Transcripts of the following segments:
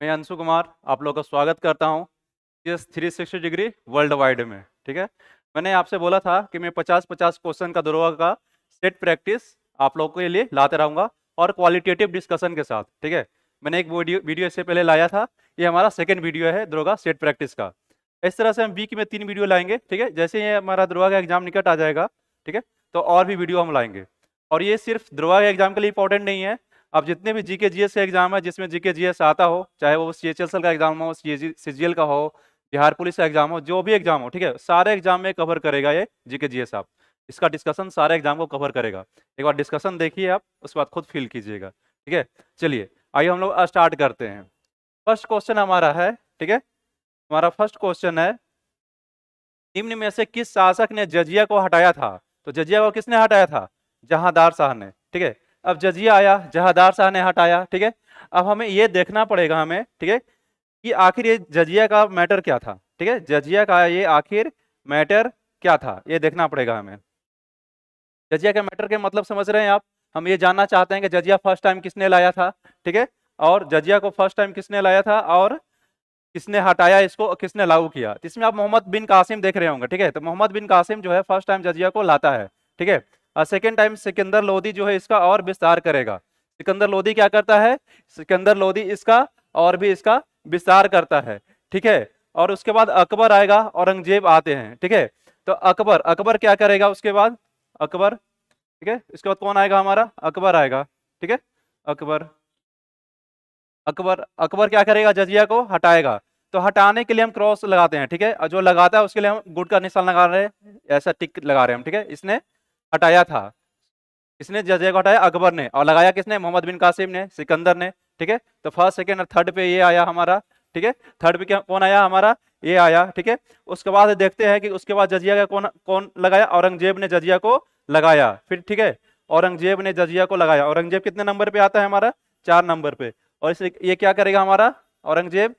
मैं अंशु कुमार आप लोग का स्वागत करता हूँ जीएस 360 डिग्री वर्ल्ड वाइड में। ठीक है, मैंने आपसे बोला था कि मैं 50-50 क्वेश्चन का दरोगा का सेट प्रैक्टिस आप लोगों के लिए लाते रहूँगा और क्वालिटेटिव डिस्कशन के साथ। ठीक है, मैंने एक वीडियो इससे पहले लाया था, ये हमारा सेकेंड वीडियो है दरोगा सेट प्रैक्टिस का। इस तरह से हम वीक में 3 वीडियो लाएंगे। ठीक है, जैसे ये हमारा दरोगा का एग्जाम निकट आ जाएगा, ठीक है, तो और भी वीडियो हम लाएंगे। और ये सिर्फ दरोगा के एग्जाम के लिए इंपॉर्टेंट नहीं है, अब जितने भी जीके जीएस का एग्जाम है जिसमें जीके जीएस आता हो, चाहे वो सीएचएसएल का एग्जाम हो, सीजीएल का हो, बिहार पुलिस का एग्जाम हो, जो भी एग्जाम हो, ठीक है, सारे एग्जाम में कवर करेगा ये जीके जीएस। आप इसका डिस्कशन सारे एग्जाम को कवर करेगा। एक बार डिस्कशन देखिए आप, उसके बाद खुद फील कीजिएगा। ठीक है, चलिए आइए हम लोग स्टार्ट करते हैं। फर्स्ट क्वेश्चन हमारा है, ठीक है, हमारा फर्स्ट क्वेश्चन है, निम्न में से किस शासक ने जजिया को हटाया था? तो जजिया को किसने हटाया था? जहांदार शाह ने। ठीक है, अब जजिया आया, जहांदार शाह ने हटाया। ठीक है, अब हमें ये देखना पड़ेगा हमें, ठीक है, कि आखिर ये जजिया का मैटर क्या था। ठीक है, जजिया का ये आखिर मैटर क्या था, ये देखना पड़ेगा हमें। जजिया का मैटर के मतलब समझ रहे हैं आप? हम ये जानना चाहते हैं कि जजिया फर्स्ट टाइम किसने लाया था, ठीक है, और जजिया को फर्स्ट टाइम किसने लाया था और किसने हटाया, इसको किसने लागू किया। तो इसमें आप मोहम्मद बिन कासिम देख रहे होंगे। ठीक है, तो मोहम्मद बिन कासिम जो है फर्स्ट टाइम जजिया को लाता है। ठीक है, और सेकेंड टाइम सिकंदर लोदी जो है इसका और विस्तार करेगा। सिकंदर लोदी क्या करता है? सिकंदर लोदी इसका और भी इसका विस्तार करता है। ठीक है, और उसके बाद अकबर आएगा, औरंगजेब आते हैं। ठीक है, तो अकबर अकबर क्या करेगा उसके बाद? अकबर, ठीक है, इसके बाद कौन आएगा हमारा? अकबर आएगा। ठीक है, अकबर अकबर अकबर क्या करेगा? जजिया को हटाएगा। तो हटाने के लिए हम क्रॉस लगाते हैं। ठीक है, और जो लगाता है उसके लिए हम गुड का निशान लगा रहे हैं, ऐसा टिक लगा रहे हैं हम। ठीक है, इसने हटाया था, इसने जजिया को हटाया अकबर ने, और लगाया किसने? मोहम्मद बिन कासिम ने, सिकंदर ने। ठीक है, तो फर्स्ट सेकेंड और थर्ड पे ये आया हमारा। ठीक है, थर्ड पे क्या कौन आया हमारा? ये आया। ठीक है, उसके बाद देखते हैं कि उसके बाद जजिया का कौन कौन लगाया? औरंगजेब ने जजिया को लगाया फिर। ठीक है, औरंगजेब ने जजिया को लगाया। औरंगजेब कितने नंबर पे आता है हमारा? 4 नंबर पे। और इसे ये क्या करेगा हमारा? औरंगजेब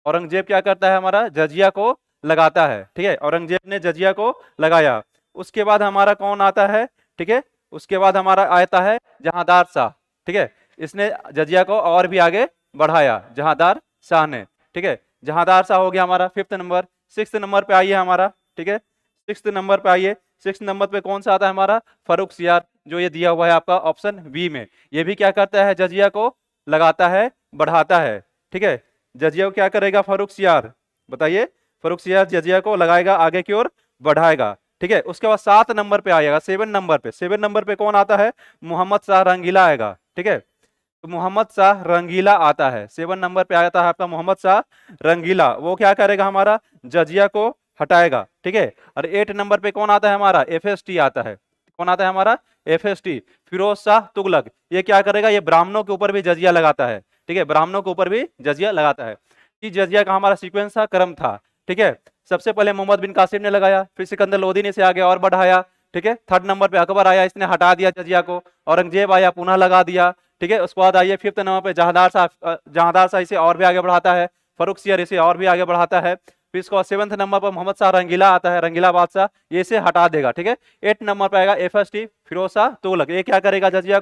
औरंगजेब क्या करता है हमारा? जजिया को लगाता है। ठीक है, औरंगजेब ने जजिया को लगाया। उसके बाद हमारा कौन आता है? ठीक है, उसके बाद हमारा आता है जहांदार शाह। ठीक है, इसने जजिया को और भी आगे बढ़ाया, जहांदार शाह ने। ठीक है, जहांदार शाह हो गया हमारा फिफ्थ नंबर। सिक्स नंबर पे आइए हमारा। ठीक है, सिक्स नंबर पे आइए। सिक्स नंबर पे कौन सा आता है हमारा? फर्रुख सियार, जो ये दिया हुआ है आपका ऑप्शन बी में। ये भी क्या करता है? जजिया को लगाता है, बढ़ाता है। ठीक है, जजिया को क्या करेगा फर्रुख सियार? बताइए, फर्रुख सियार जजिया को लगाएगा, आगे की ओर बढ़ाएगा। ठीक है, उसके बाद 7 नंबर पे आएगा, 7 नंबर पे। 7 नंबर पे कौन आता है? मोहम्मद शाह रंगीला आएगा। ठीक है, तो मोहम्मद शाह रंगीला आता है, 7 नंबर पे आता है आपका मोहम्मद शाह रंगीला। वो क्या करेगा हमारा? जजिया को हटाएगा। ठीक है, और 8 नंबर पे कौन आता है हमारा? एफएसटी आता है। कौन आता है हमारा? एफएसटी, फिरोज शाह तुगलक। ये क्या करेगा? ये ब्राह्मणों के ऊपर भी जजिया लगाता है। ठीक है, ब्राह्मणों के ऊपर भी जजिया लगाता है। कि जजिया का हमारा सीक्वेंस था, क्रम था। ठीक है, सबसे पहले मोहम्मद बिन कासिम ने लगाया, फिर सिकंदर लोदी ने इसे आगे और बढ़ाया। ठीक है, थर्ड नंबर पे अकबर आया, इसने हटा दिया जजिया को। औरंगजेब आया, पुनः लगा दिया। ठीक है, उसके बाद आइए फिफ्थ नंबर पे जहांदार शाह इसे और भी आगे बढ़ाता है। फर्रुख सियार इसे और भी आगे बढ़ाता है। फिर इसको सेवंथ नंबर पर मोहम्मद शाह रंगीला आता है, रंगीला बादशाह, ये इसे हटा देगा। ठीक है, 8 नंबर पे आएगा एफएसटी, फिरोज शाह तुगलक। ये क्या करेगा? जजिया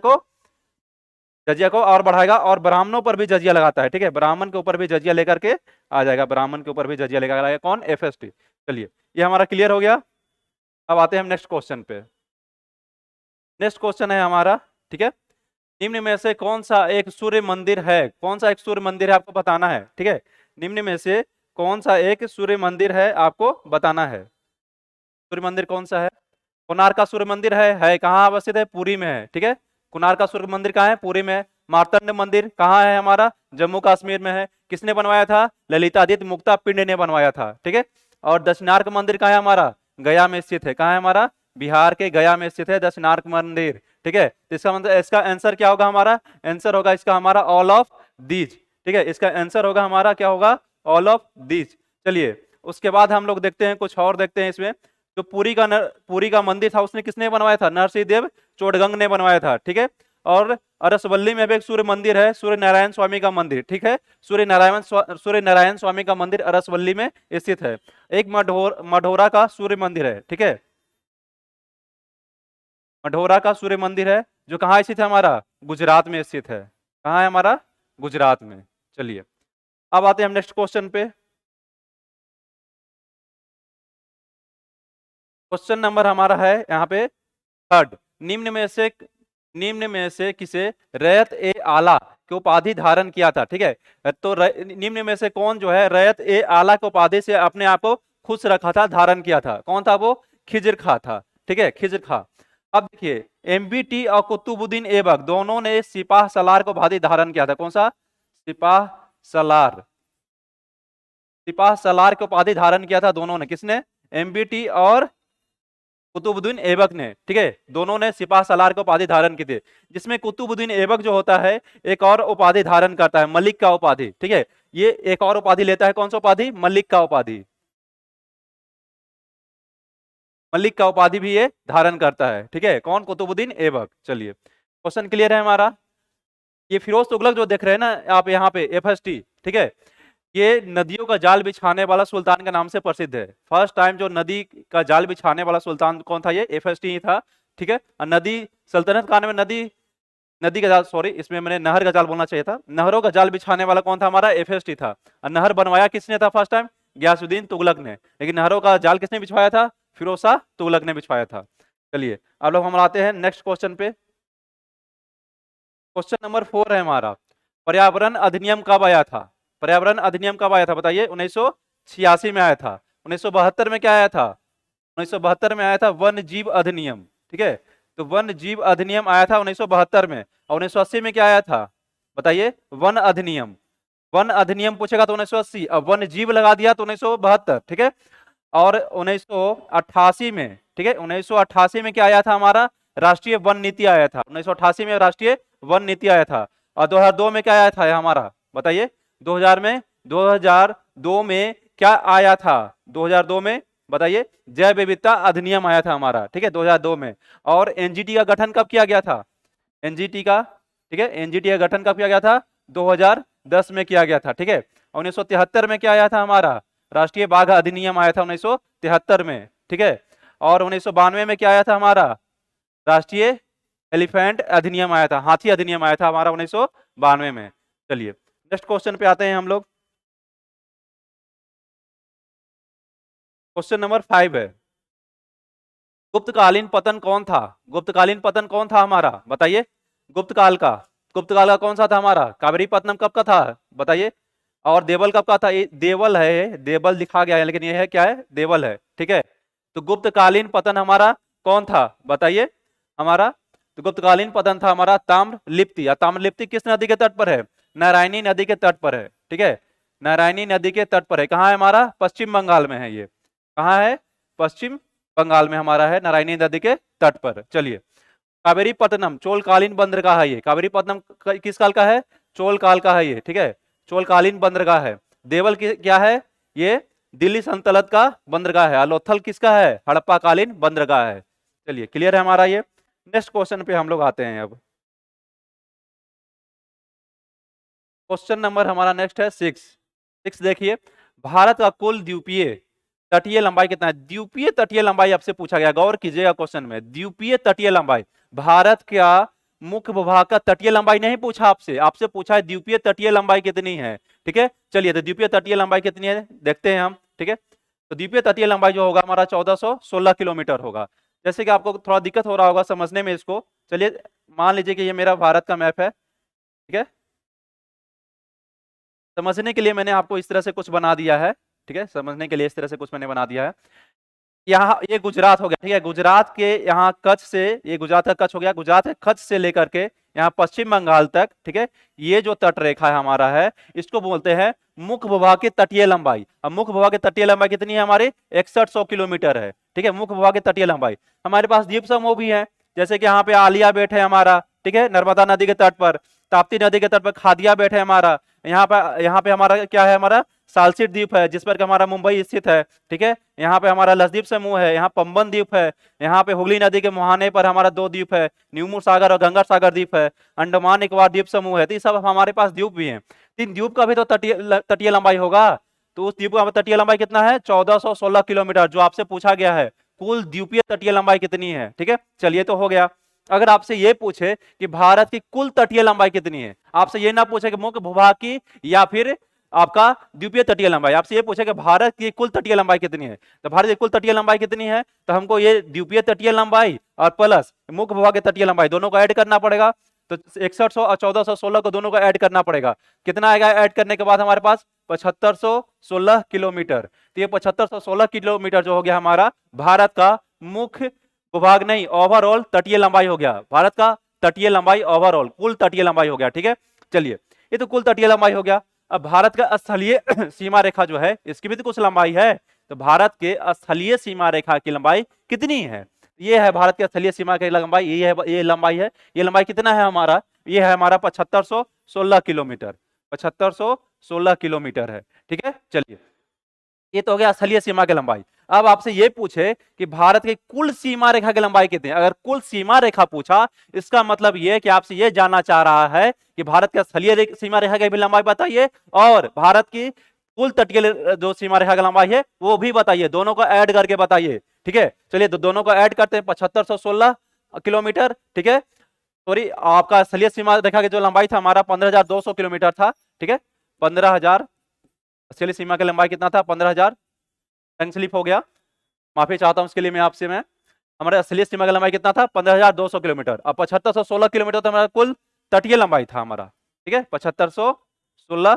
को और बढ़ाएगा, और ब्राह्मणों पर भी जजिया लगाता है। ठीक है, ब्राह्मण के ऊपर भी जजिया लेकर के आ जाएगा, ब्राह्मण के ऊपर भी जजिया लेकर आएगा। कौन? एफएसटी। चलिए, ये हमारा क्लियर हो गया। अब आते हैं हम नेक्स्ट क्वेश्चन पे। नेक्स्ट क्वेश्चन है हमारा, ठीक है, निम्न में से कौन सा एक सूर्य मंदिर है? कौन सा एक सूर्य मंदिर है आपको बताना है। ठीक है, निम्न में से कौन सा एक सूर्य मंदिर है आपको बताना है। सूर्य मंदिर कौन सा है? कोणार्क का सूर्य मंदिर है कहाँ अवस्थित है? पुरी में है। ठीक है, कोणार्क का सूर्य मंदिर कहाँ है? पुरी में है। मार्तंड मंदिर कहाँ है हमारा? जम्मू कश्मीर में है। किसने बनवाया था? ललितादित्य मुक्ता पिंड ने बनवाया था। ठीक है, और दक्षिणार्क मंदिर कहाँ है हमारा? गया में स्थित है। कहाँ है हमारा? बिहार के गया में स्थित है दक्षिणार्क मंदिर। ठीक है, तो इसका मतलब इसका आंसर क्या होगा हमारा? आंसर होगा इसका हमारा ऑल ऑफ दीज। ठीक है, इसका आंसर होगा हमारा क्या होगा? All of these. चलिए, उसके बाद हम लोग देखते हैं, कुछ और देखते हैं इसमें। जो पुरी का मंदिर था उसने किसने बनवाया था? नरसिंह देव चोडगंग ने बनवाया था। ठीक है, और अरसवल्ली में भी एक सूर्य मंदिर है, सूर्य नारायण स्वामी का मंदिर। ठीक है, सूर्य नारायण स्वामी का मंदिर अरसवल्ली में स्थित है। एक मढ़ौरा का सूर्य मंदिर है। ठीक है, मढ़ौरा का सूर्य मंदिर है, जो कहाँ स्थित है हमारा? गुजरात में स्थित है। कहाँ है हमारा? गुजरात में। चलिए अब आते हैं हम नेक्स्ट क्वेश्चन पे। क्वेश्चन नंबर हमारा है यहाँ पे थर्ड। निम्न में से किसे रैयत ए आला की उपाधि धारण किया था? ठीक है, तो निम्न में से कौन जो है रैयत ए आला की उपाधि से अपने आप को खुश रखा था, धारण किया था? कौन था वो? खिजर खां था। ठीक है, खिजर खां। अब देखिए एमबीटी और कुतुबुद्दीन ऐबक दोनों ने सिपाह सलार को उपाधि धारण किया था। कौन सा? सिपाह सलार। सिपाह सलार की उपाधि धारण किया था दोनों ने। किसने? एमबीटी और कुतुबुद्दीन ऐबक ने। ठीक है, दोनों ने सिपाह सलार को उपाधि धारण की थी, जिसमें कुतुबुद्दीन ऐबक जो होता है एक और उपाधि धारण करता है, मलिक का उपाधि। ठीक है, ये एक और उपाधि लेता है। कौन सा उपाधि? मलिक का उपाधि। मलिक का उपाधि भी ये धारण करता है। ठीक है, कौन? कुतुबुद्दीन ऐबक। चलिए क्वेश्चन क्लियर है हमारा। ये फिरोज तुगलक जो देख रहे हैं ना आप यहाँ पे एफएसटी, ठीक है, ये नदियों का जाल बिछाने वाला सुल्तान के नाम से प्रसिद्ध है। फर्स्ट टाइम जो नदी का जाल बिछाने वाला सुल्तान कौन था? ये एफएसटी ही था। ठीक है, और नदी सल्तनत काल में नदी का जाल, सॉरी इसमें मैंने नहर का जाल बोलना चाहिए था। नहरों का जाल बिछाने वाला कौन था? हमारा एफएसटी था। और नहर बनवाया किसने था फर्स्ट टाइम? गयासुद्दीन तुगलक ने। लेकिन नहरों का जाल किसने बिछवाया था? फिरोज शाह तुगलक ने बिछवाया था। चलिए अब लोग हम आते हैं नेक्स्ट क्वेश्चन पे। क्वेश्चन नंबर 4 है हमारा, पर्यावरण अधिनियम कब आया था? पर्यावरण अधिनियम कब आया था बताइए? 1986 में आया था। 1972 में क्या आया था? 1972 में आया था वन जीव अधिनियम। ठीक है, तो वन जीव अधिनियम आया था 1972 में। और 1980 में क्या आया था बताइए? वन अधिनियम। वन अधिनियम पूछेगा तो 1980, अब वन जीव लगा दिया तो 1972। ठीक है, और 1988 में, ठीक है, 1988 में क्या आया था हमारा? राष्ट्रीय वन नीति आया था। 1988 में राष्ट्रीय वन नीति आया था। और 2002 में क्या आया था हमारा बताइए? 2002 में क्या आया था? 2002 में बताइए? जैव विविधता अधिनियम आया था हमारा। ठीक है, 2002 में। और एनजीटी का गठन कब किया गया था? एनजीटी का, ठीक है, एनजीटी का गठन कब किया गया था? 2010 में किया गया था। ठीक है, 1973 में क्या आया था हमारा? राष्ट्रीय बाघ अधिनियम आया था 1973 में। ठीक है, और 1992 में क्या आया था हमारा? राष्ट्रीय एलिफेंट अधिनियम आया था, हाथी अधिनियम आया था हमारा 1992 में। चलिए नेक्स्ट क्वेश्चन पे आते हैं हम लोग। क्वेश्चन नंबर 5 है, गुप्तकालीन पतन कौन था? गुप्तकालीन पतन कौन था हमारा बताइए? गुप्तकाल का कौन सा था हमारा? कावेरीपत्तनम कब का था बताइए? और देवल कब का था? ये देवल है, देवल लिखा गया है लेकिन ये है क्या है? देवल है। ठीक है, तो गुप्तकालीन पतन हमारा कौन था बताइए हमारा? तो गुप्तकालीन पतन था हमारा ताम्रलिप्ति। या ताम्रलिप्ति किस नदी के तट पर है? नारायणी नदी के तट पर है। ठीक है, नारायणी नदी के तट पर है। कहाँ है हमारा? पश्चिम बंगाल में है। ये कहाँ है? पश्चिम बंगाल में हमारा है, नारायणी नदी के तट पर। चलिए कावेरीपत्तनम चोलकालीन बंदरगाह है। ये कावेरीपत्तनम किस काल का है? चोल काल का है ये। ठीक है, चोलकालीन बंदरगाह है। देवल क्या है? ये दिल्ली सल्तनत का बंदरगाह है। लोथल किसका है? हड़प्पा कालीन बंदरगाह है। चलिए क्लियर है हमारा ये। नेक्स्ट क्वेश्चन पे हम लोग आते हैं। अब क्वेश्चन नंबर हमारा नेक्स्ट है 6 देखिए, भारत का कुल द्वीपीय तटीय लंबाई कितना है? द्वीपीय तटीय लंबाई आपसे पूछा गया, गौर कीजिएगा क्वेश्चन में। द्वीपीय तटीय लंबाई, भारत का मुख्य भूभाग का तटीय लंबाई नहीं पूछा आपसे, आपसे पूछा है द्वीपीय तटीय लंबाई कितनी है। ठीक है, चलिए तो द्वीपीय तटीय लंबाई कितनी है देखते हैं हम। ठीक है, तो द्वीपीय तटीय लंबाई जो होगा हमारा 1416 किलोमीटर होगा। जैसे कि आपको थोड़ा दिक्कत हो रहा होगा समझने में इसको, चलिए मान लीजिए कि ये मेरा भारत का मैप है। ठीक है, समझने के लिए मैंने आपको इस तरह से कुछ बना दिया है। ठीक है, समझने के लिए इस तरह से कुछ मैंने बना दिया है। यहाँ ये गुजरात हो गया। ठीक है, गुजरात के यहाँ कच्छ से, ये गुजरात का कच्छ हो गया, गुजरात के कच्छ से लेकर के यहाँ पश्चिम बंगाल तक। ठीक है, ये जो तट रेखा है हमारा है, इसको बोलते हैं मुख्य भूभाग की तटीय लंबाई। अब मुख्य भूभाग की तटीय लंबाई कितनी है हमारी? 6100 किलोमीटर है। ठीक है, मुख्य भूभाग की तटीय लंबाई। हमारे पास द्वीप समूह भी है, जैसे कि यहाँ पे आलिया बेट है हमारा। ठीक है, नर्मदा नदी के तट पर, ताप्ती नदी के तट पर खादिया बेट है हमारा। यहाँ पे हमारा क्या है? हमारा सालसीट द्वीप है, जिस पर हमारा मुंबई स्थित है। ठीक है, यहाँ पे हमारा लक्षद्वीप समूह है, यहाँ पंबन द्वीप है, यहाँ पे हुगली नदी के मुहाने पर हमारा 2 द्वीप है, न्यूमूर सागर और गंगा सागर द्वीप है, अंडमान निकोबार द्वीप समूह है। तो ये सब हमारे पास द्वीप भी हैं। इन द्वीप का भी तो तटीय लंबाई होगा। तो उस द्वीप का तटीय लंबाई कितना है? 1416 किलोमीटर, जो आपसे पूछा गया है कुल द्वीपीय तटीय लंबाई कितनी है। ठीक है, चलिए तो हो गया। अगर आपसे ये पूछे कि भारत की कुल तटीय लंबाई कितनी है, आपसे ये ना पूछे कि मुख्य भूभाग की या फिर आपका द्वीपीय तटीय लंबाई, आपसे ये पूछे कि भारत की कुल तटीय लंबाई कितनी है, तो भारत की कुल तटीय लंबाई कितनी है, तो हमको ये द्वीपीय तटीय लंबाई और प्लस मुख्य भूभाग की तटीय लंबाई दोनों को ऐड करना पड़ेगा। तो 6100 और 1416 को दोनों को ऐड करना पड़ेगा। कितना आएगा ऐड करने के बाद हमारे पास 7516 किलोमीटर। तो ये 7516 किलोमीटर जो हो गया हमारा भारत का मुख्य भूभाग नहीं, ओवरऑल तटीय लंबाई हो गया, भारत का तटीय लंबाई ओवरऑल कुल तटीय लंबाई हो गया। ठीक है, चलिए ये तो कुल तटीय लंबाई हो गया। अब भारत का स्थलीय सीमा रेखा जो है इसकी भी तो कुछ लंबाई है, तो भारत के स्थलीय सीमा रेखा की लंबाई कितनी है, ये है भारत के स्थलीय सीमा की लंबाई, ये है, ये लंबाई है, ये लंबाई कितना है हमारा, ये है हमारा 7516 किलोमीटर, 7516 किलोमीटर है। ठीक है, चलिए ये तो हो गया स्थलीय सीमा की लंबाई। अब आपसे ये पूछे कि भारत की कुल सीमा रेखा की लंबाई कितनी है, अगर कुल सीमा रेखा पूछा इसका मतलब ये कि आपसे ये जानना चाह रहा है कि भारत के स्थलीय सीमा रेखा की भी लंबाई बताइए और भारत की कुल तटीय जो सीमा रेखा की लंबाई है वो भी बताइए, दोनों को ऐड करके बताइए। ठीक है, चलिए तो दोनों को ऐड करते हैं, 7516 किलोमीटर। ठीक है, सॉरी आपका स्थलीय सीमा रेखा की जो लंबाई था हमारा 15200 किलोमीटर था। ठीक है, 15000 स्थलीय सीमा की लंबाई कितना था, 15000, टंग स्लिप हो गया, माफी चाहता हूं उसके लिए मैं आपसे। मैं हमारे स्थलीय सीमा की लंबाई कितना था, 15200 किलोमीटर। अब 7516 किलोमीटर तो हमारा कुल तटीय लंबाई था हमारा। ठीक है, 7516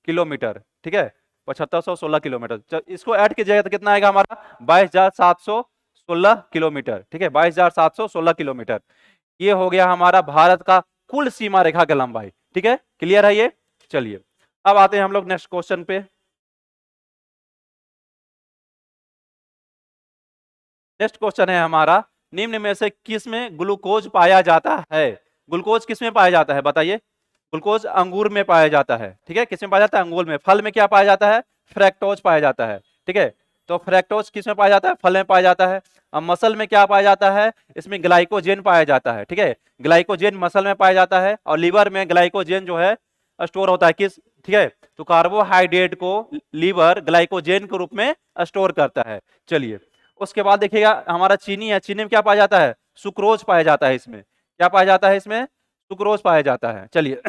किलोमीटर। ठीक है, 7516 किलोमीटर, इसको ऐड कीजिएगा तो कितना आएगा हमारा 22716 किलोमीटर। ठीक है, 22716 किलोमीटर, ये हो गया हमारा भारत का कुल सीमा रेखा की लंबाई। ठीक है, क्लियर है ये। चलिए अब आते हैं हम लोग नेक्स्ट क्वेश्चन पे। नेक्स्ट क्वेश्चन है हमारा, निम्न में से किस में ग्लूकोज पाया जाता है, ग्लूकोज किस में पाया जाता है बताइए, ग्लूकोज अंगूर में पाया जाता है। ठीक है, किस में पाया जाता है, अंगूर में। फल में क्या पाया जाता है, फ्रैक्टोज पाया जाता है। ठीक है, तो फ्रैक्टोज किस में पाया जाता है, फल में पाया जाता है। अब मसल में क्या पाया जाता है, इसमें ग्लाइकोजेन पाया जाता है। ठीक है, ग्लाइकोजेन मसल में पाया जाता है और लीवर में ग्लाइकोजेन जो है स्टोर होता है किस, ठीक है, तो कार्बोहाइड्रेट को लीवर ग्लाइकोजेन के रूप में स्टोर करता है। चलिए उसके बाद देखिएगा हमारा चीनी है, चीनी में क्या पाया जाता है, सुक्रोज पाया जाता है। इसमें क्या पाया जाता है, इसमें सुक्रोज पाया जाता है। चलिए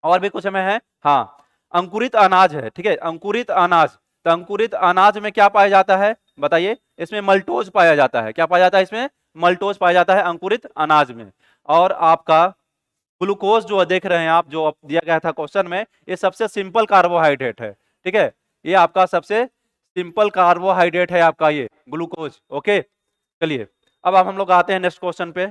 और भी कुछ में है, हाँ अंकुरित अनाज है। ठीक है, अंकुरित अनाज, तो अंकुरित अनाज में क्या पाया जाता है बताइए, इसमें मल्टोज पाया जाता है। क्या पाया जाता है, इसमें मल्टोज पाया जाता है अंकुरित अनाज में। और आपका ग्लूकोज जो देख रहे हैं आप, जो दिया गया था क्वेश्चन में, ये सबसे सिंपल कार्बोहाइड्रेट है। ठीक है, ये आपका सबसे सिंपल कार्बोहाइड्रेट है आपका ये ग्लूकोज। ओके, चलिए अब हम लोग आते हैं नेक्स्ट क्वेश्चन पे।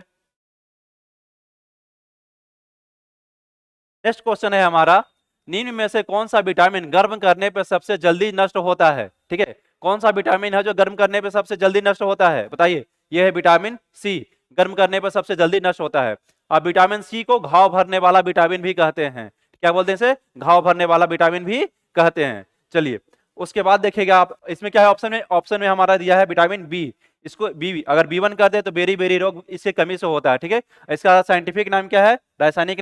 नेक्स्ट क्वेश्चन है हमारा, निम्न में से कौन सा विटामिन गर्म करने पे सबसे जल्दी नष्ट होता है। ठीक है, कौन सा विटामिन है जो गर्म करने पे सबसे जल्दी नष्ट होता है बताइए, यह है विटामिन सी, गर्म करने पर सबसे जल्दी नष्ट होता है। अब विटामिन सी को घाव भरने वाला विटामिन भी कहते हैं। क्या बोलते हैं इसे, घाव भरने वाला विटामिन भी कहते हैं। चलिए उसके बाद देखिएगा आप, इसमें क्या है ऑप्शन में, ऑप्शन में हमारा दिया है विटामिन बी, इसको बी अगर B1 कर दे तो बेरी बेरी रोग इससे कमी से होता है। ठीक है, इसका साइंटिफिक नाम क्या है, रासायनिक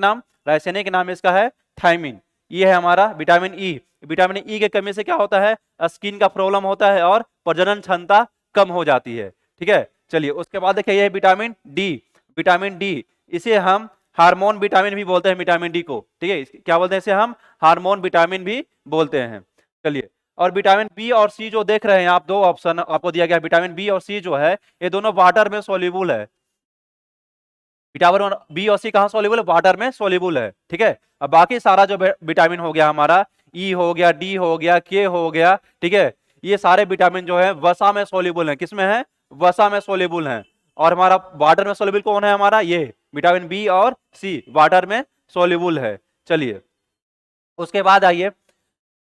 नाम इसका है थायमिन। ये है हमारा विटामिन ई, विटामिन ई के कमी से क्या होता है, स्किन का प्रॉब्लम होता है और प्रजनन क्षमता कम हो जाती है। ठीक है, चलिए उसके बाद देखिए ये विटामिन डी, विटामिन डी इसे हम हार्मोन विटामिन भी बोलते हैं, विटामिन डी को। ठीक है, क्या बोलते हैं इसे हम, हार्मोन विटामिन भी बोलते हैं। चलिए और विटामिन बी और सी जो देख रहे हैं आप, दो ऑप्शन आपको दिया गया, विटामिन बी और सी जो है ये दोनों वाटर में सोल्यूबल है। विटामिन बी और सी कहाँ सोल्यूबल है, वाटर में सोल्यूबल है। ठीक है, अब बाकी सारा जो विटामिन हो गया हमारा, ई हो गया, डी हो गया, के हो गया, ठीक है, ये सारे विटामिन जो है वसा में सोल्यूबल है। किसमें है, वसा में सोल्यूबल है। और हमारा वाटर में सोल्यूबल कौन है, हमारा ये विटामिन बी और सी वाटर में सोल्यूबल है। चलिए उसके बाद आइए,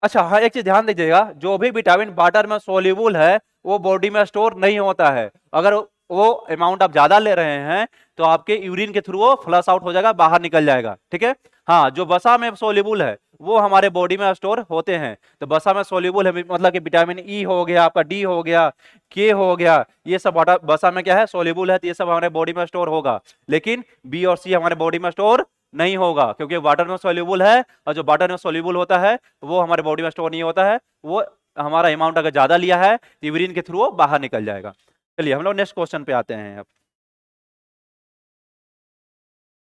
अच्छा हाँ एक चीज ध्यान दीजिएगा, जो भी विटामिन वाटर में सोल्यूबल है वो बॉडी में स्टोर नहीं होता है। अगर वो अमाउंट आप ज्यादा ले रहे हैं तो आपके यूरिन के थ्रू वो फ्लश आउट हो जाएगा, बाहर निकल जाएगा। ठीक है, हाँ जो वसा में सोल्यूबल है वो हमारे बॉडी में स्टोर होते हैं। तो वसा में सोल्यूबल है मतलब कि विटामिन ई हो गया, आपका डी हो गया, के हो गया, ये सब वाटर वसा में क्या है, सोल्यूबल है, तो ये सब हमारे बॉडी में स्टोर होगा। लेकिन बी और सी हमारे बॉडी में स्टोर नहीं होगा क्योंकि वाटर में सोल्यूबल है, और जो वाटर में सोल्यूबल होता है वो हमारे बॉडी में स्टोर नहीं होता है। वो हमारा अमाउंट अगर ज्यादा लिया है तो यूरिन के थ्रू वो बाहर निकल जाएगा। चलिए हम लोग नेक्स्ट क्वेश्चन पे आते हैं अब।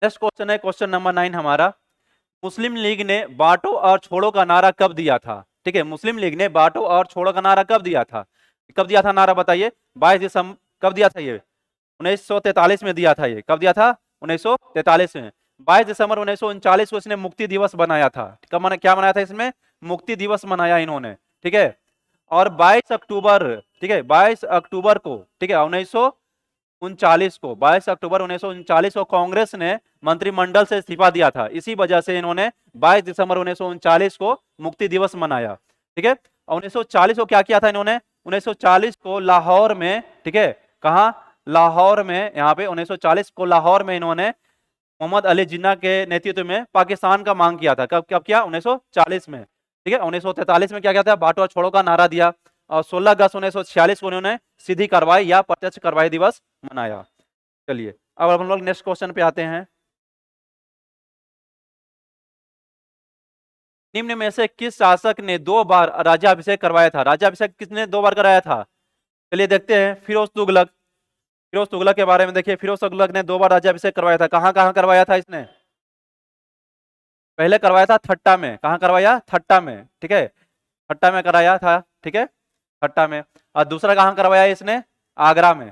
नेक्स्ट क्वेश्चन है क्वेश्चन नंबर 9 हमारा। मुस्लिम लीग ने बांटो और छोड़ो का नारा कब दिया था? ठीक है, मुस्लिम लीग ने बांटो और छोड़ो का नारा कब दिया था? कब दिया था नारा बताइए? 22 दिसंबर कब दिया था ये? 1943 में दिया था। ये कब दिया था? 1943 में। 22 दिसंबर 1939 को इसने मुक्ति दिवस बनाया था। कब मना क्या मनाया था इसमें? मुक्ति दिवस मनाया इन्होंने। ठीक है, और 22 अक्टूबर, ठीक है 22 अक्टूबर को, ठीक है 1939 को, 22 अक्टूबर 1939 को कांग्रेस ने मंत्रिमंडल से इस्तीफा दिया था। इसी वजह से इन्होंने 22 दिसंबर 1939 को मुक्ति दिवस मनाया। ठीक है, और 1940 को क्या किया था इन्होंने? 1940 को लाहौर में, ठीक है कहा? लाहौर में, यहाँ पे 1940 को लाहौर में इन्होंने मोहम्मद अली जिन्ना के नेतृत्व में पाकिस्तान का मांग किया था। कब कब किया? 1940 में। ठीक है, 1943 में क्या किया था? बांटो और छोड़ो का नारा दिया। और 16 अगस्त 1946 को उन्होंने सीधी कार्रवाई या प्रत्यक्ष कार्रवाई दिवस मनाया। चलिए अब हम लोग नेक्स्ट क्वेश्चन पे आते हैं। निम्न में से किस शासक ने 2 बार राज्याभिषेक करवाया था? राज्याभिषेक किसने 2 बार कराया था? चलिए देखते हैं। फिरोज तुगलक। फिरोज तुगलक के बारे में देखिए। फिरोज तुगलक ने 2 बार राज्याभिषेक करवाया था। कहां कहां करवाया था इसने? पहले करवाया था ठट्टा में। कहां करवाया? ठट्टा में। ठीक है, ठट्टा में कराया था। ठीक है, ठट्टा में। और दूसरा कहां करवाया इसने? आगरा में।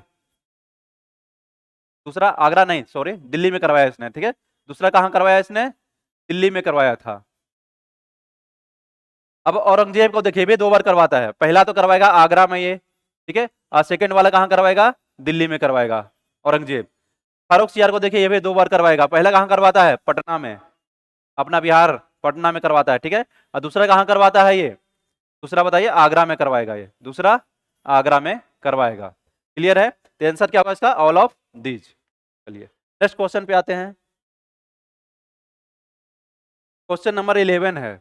दूसरा आगरा नहीं, सॉरी दिल्ली में करवाया इसने। ठीक है, दूसरा कहां करवाया इसने? दिल्ली में करवाया था। अब औरंगजेब को देखिए भी 2 बार करवाता है। पहला तो करवाएगा आगरा में ये, ठीक है, और सेकंड वाला कहां करवाएगा? दिल्ली में करवाएगा औरंगजेब। फारूक सियार को देखिए ये भी 2 बार करवाएगा। पहला कहां करवाता है? पटना में, अपना बिहार पटना में करवाता है। ठीक है, और दूसरा कहां करवाता है ये? दूसरा बताइए? आगरा में करवाएगा। ये दूसरा आगरा में करवाएगा। क्लियर है? तो आंसर क्या होगा इसका? All of these. चलिए नेक्स्ट क्वेश्चन पे आते हैं। क्वेश्चन नंबर 11 है।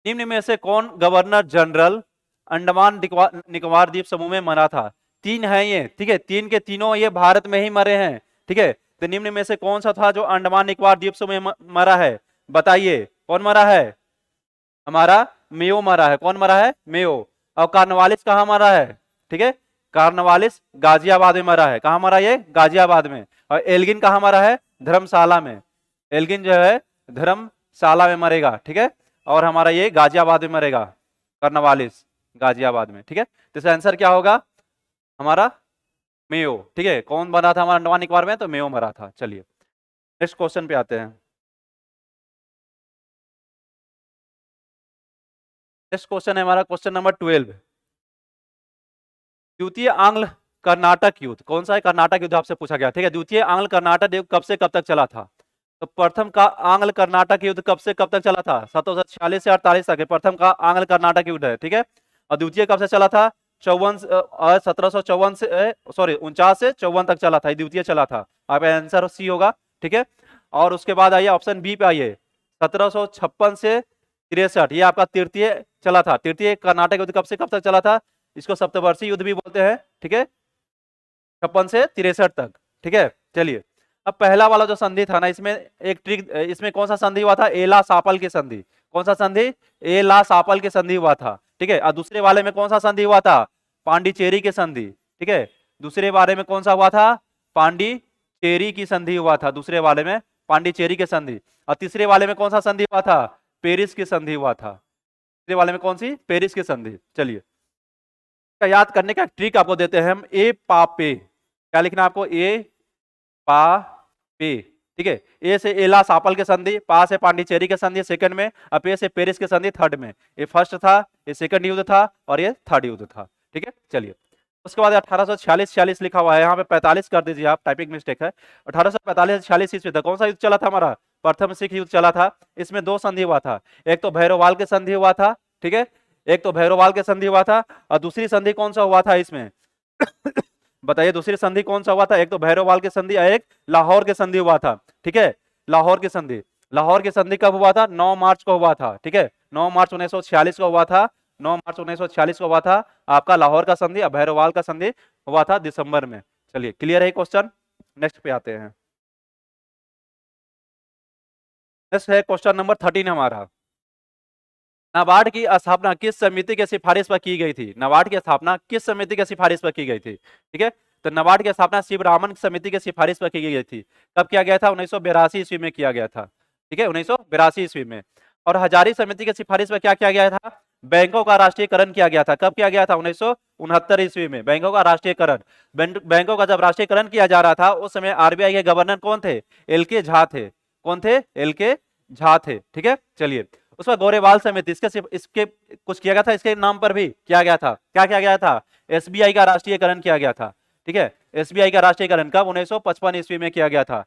निम्न में से कौन गवर्नर जनरल अंडमान निकोबार द्वीप समूह में मरा था? 3 है ये। ठीक है, 3 के तीनों ये भारत में ही मरे हैं। ठीक है, तो निम्न में से कौन सा था जो अंडमान निकोबार द्वीप समूह में मरा है? बताइए कौन मरा है? हमारा मेयो मरा है। कौन मरा है? मेयो। और कार्नवालिस कहाँ मरा है? ठीक है, कार्नवालिस गाजियाबाद में मरा है। कहाँ मरा ये? गाजियाबाद में। और एल्गिन कहाँ मरा है? धर्मशाला में। एल्गिन जो है धर्मशाला में मरेगा। ठीक है, और हमारा ये गाजियाबाद में मरेगा, कर्नवालिस गाजियाबाद में। ठीक है, तो इसका आंसर क्या होगा? हमारा मेयो। ठीक है, कौन बना था हमारा अंडमान निकोबार में? तो मेयो मरा था। चलिए नेक्स्ट क्वेश्चन पे आते हैं। नेक्स्ट क्वेश्चन है हमारा क्वेश्चन नंबर 12। द्वितीय आंग्ल कर्नाटक युद्ध कौन सा है? कर्नाटक युद्ध आपसे पूछा गया। ठीक है, द्वितीय आंग्ल कर्नाटक युद्ध कब से कब तक चला था? तो प्रथम का आंग्ल कर्नाटक युद्ध कब से कब तक चला था? 1746 से 48 तक प्रथम का आंग्ल कर्नाटक युद्ध है। ठीक है, और द्वितीय कब से चला था? 1754 से, सॉरी 49 से 54 तक चला था। द्वितीय चला था। आप आंसर सी होगा। ठीक है, और उसके बाद आइए ऑप्शन बी पे आइए। 1756 से 63 ये आपका तृतीय चला था। तृतीय कर्नाटक युद्ध कब से कब तक चला था? इसको सप्तवर्षीय युद्ध भी बोलते हैं। ठीक है, 56 से 63 तक। ठीक है, चलिए अब पहला वाला जो संधि था ना, इसमें एक ट्रिक, इसमें कौन सा संधि हुआ था? एला सापल की संधि। कौन सा संधि? एला सापल की संधि हुआ था। ठीक है, और दूसरे वाले में कौन सा संधि हुआ था? पांडिचेरी की संधि। ठीक है, दूसरे वाले में कौन सा हुआ था? पांडिचेरी की संधि हुआ था। दूसरे वाले में पांडिचेरी की संधि। और तीसरे वाले में कौन सा संधि हुआ था? पेरिस की संधि हुआ था। तीसरे वाले में कौन सी? पेरिस की संधि। चलिए का याद करने का ट्रिक आपको देते हैं हम। ए पा पे, क्या लिखना आपको? ए पा पे। ठीक है, ए से एला सापल के संधि, पा से पांडिचेरी के संधि सेकंड में, और पे से पेरिस के संधि थर्ड में। ये फर्स्ट था, ये सेकंड युद्ध था, और ये थर्ड युद्ध था। ठीक है, चलिए उसके बाद 1846 लिखा हुआ है यहाँ पे, 45 कर दीजिए आप, टाइपिंग मिस्टेक है। 1845-46 ईस्वी तक कौन सा युद्ध चला था हमारा? प्रथम सिख युद्ध चला था। इसमें 2 संधि हुआ था। एक तो भैरववाल के संधि हुआ था। ठीक है, एक तो भैरववाल के संधि हुआ था, और दूसरी संधि कौन सा हुआ था इसमें? बताइए दूसरी संधि कौन सा हुआ था? एक तो भैरववाल की संधि, एक लाहौर की संधि हुआ था। ठीक है, लाहौर की संधि। लाहौर की संधि कब हुआ था? 9 मार्च को हुआ था। ठीक है, 9 मार्च 1946 को हुआ था। 9 मार्च 1946 को हुआ था आपका लाहौर का संधि। और भैरववाल का संधि हुआ था दिसंबर में। चलिए क्लियर है क्वेश्चन। नेक्स्ट पे आते हैं। नेक्स्ट है क्वेश्चन नंबर 13 हमारा। नाबार्ड की स्थापना किस समिति के सिफारिश पर की गई थी? नाबार्ड की स्थापना किस समिति के सिफारिश पर की गई थी? ठीक है, तो नाबार्ड की स्थापना शिवरामन समिति के सिफारिश पर की गई थी। कब किया गया था? 1982 ईस्वी में किया गया था, ठीक है, 1982 ईस्वी में। और हजारी समिति के सिफारिश पर क्या किया गया था? बैंकों का राष्ट्रीयकरण किया गया था। कब किया गया था? 1969 ईस्वी में बैंकों का राष्ट्रीयकरण। बैंकों का जब राष्ट्रीयकरण किया जा रहा था उस समय आरबीआई के गवर्नर कौन थे? एल.के. झा थे। कौन थे? एल.के. झा थे, ठीक है। चलिए, उस पर गोरेवाल समिति इसके कुछ किया गया था, इसके नाम पर भी किया गया था। क्या किया गया था? एसबीआई का राष्ट्रीयकरण किया गया था, ठीक है। एसबीआई का राष्ट्रीयकरण कब? 1955 ईस्वी में किया गया था।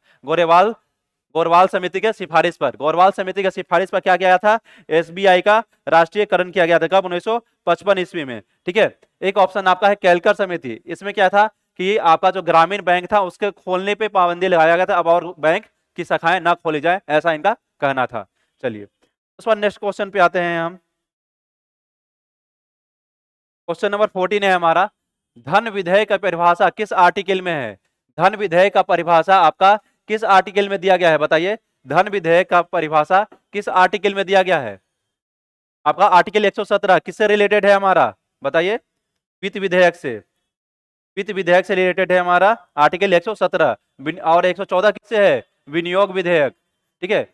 गोरवाल समिति के सिफारिश पर, गोरवाल समिति के सिफारिश पर क्या किया था? एसबीआई का राष्ट्रीयकरण किया गया था। कब? 1955 ईस्वी में, ठीक है। एक ऑप्शन आपका है केलकर समिति। इसमें क्या था कि आपका जो ग्रामीण बैंक था उसके खोलने पे पाबंदी लगाया गया था, अब और बैंक की शाखाएं ना खोली जाए, ऐसा इनका कहना था। चलिए, उस पर नेक्स्ट क्वेश्चन पे आते हैं हम। क्वेश्चन नंबर 14 है हमारा, धन विधेयक का परिभाषा किस आर्टिकल में है? धन विधेयक का परिभाषा आपका किस आर्टिकल में दिया गया है? बताइए, धन विधेयक का परिभाषा किस आर्टिकल में दिया गया है? आपका आर्टिकल 117 किससे रिलेटेड है हमारा? बताइए, वित्त विधेयक से, वित्त विधेयक से रिलेटेड है हमारा आर्टिकल 117। और 114 किससे है? विनियोग विधेयक, ठीक है।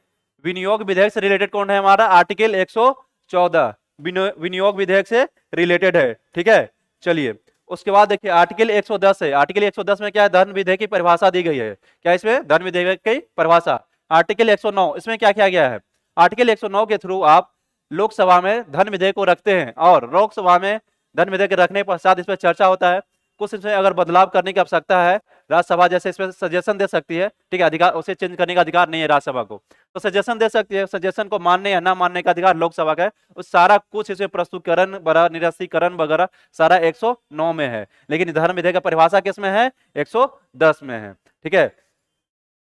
विनियोग विधेयक से रिलेटेड कौन है हमारा? आर्टिकल 114 विनियोग विधेयक से रिलेटेड है, ठीक है। चलिए, उसके बाद देखिए आर्टिकल 110 है। आर्टिकल 110 में क्या है? धन विधेयक की परिभाषा दी गई है। क्या इसमें? धन विधेयक की परिभाषा। आर्टिकल 109 इसमें क्या किया गया है? आर्टिकल 109 के थ्रू आप लोकसभा में धन विधेयक को रखते हैं और लोकसभा में धन विधेयक रखने के पश्चात इस पर चर्चा होता है। कुछ इसमें अगर बदलाव करने की आवश्यकता है, राज्यसभा जैसे इसमें सजेशन दे सकती है, ठीक है। अधिकार, उसे चेंज करने का अधिकार नहीं है राज्यसभा को, तो सजेशन दे सकती है। सजेशन को मानने या ना मानने का अधिकार लोकसभा का है। उस सारा कुछ इसमें प्रस्तुतिकरण निरस्तीकरण वगैरह सारा 109 में है, लेकिन धन विधेयक का परिभाषा किसमें है? 110 में है, ठीक है।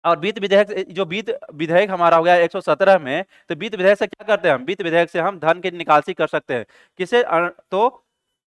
और वित्त विधेयक, जो वित्त विधेयक हमारा हो गया 117 में, तो वित्त विधेयक से क्या करते हैं हम? वित्त विधेयक से हम धन की निकासी कर सकते हैं। किसे? तो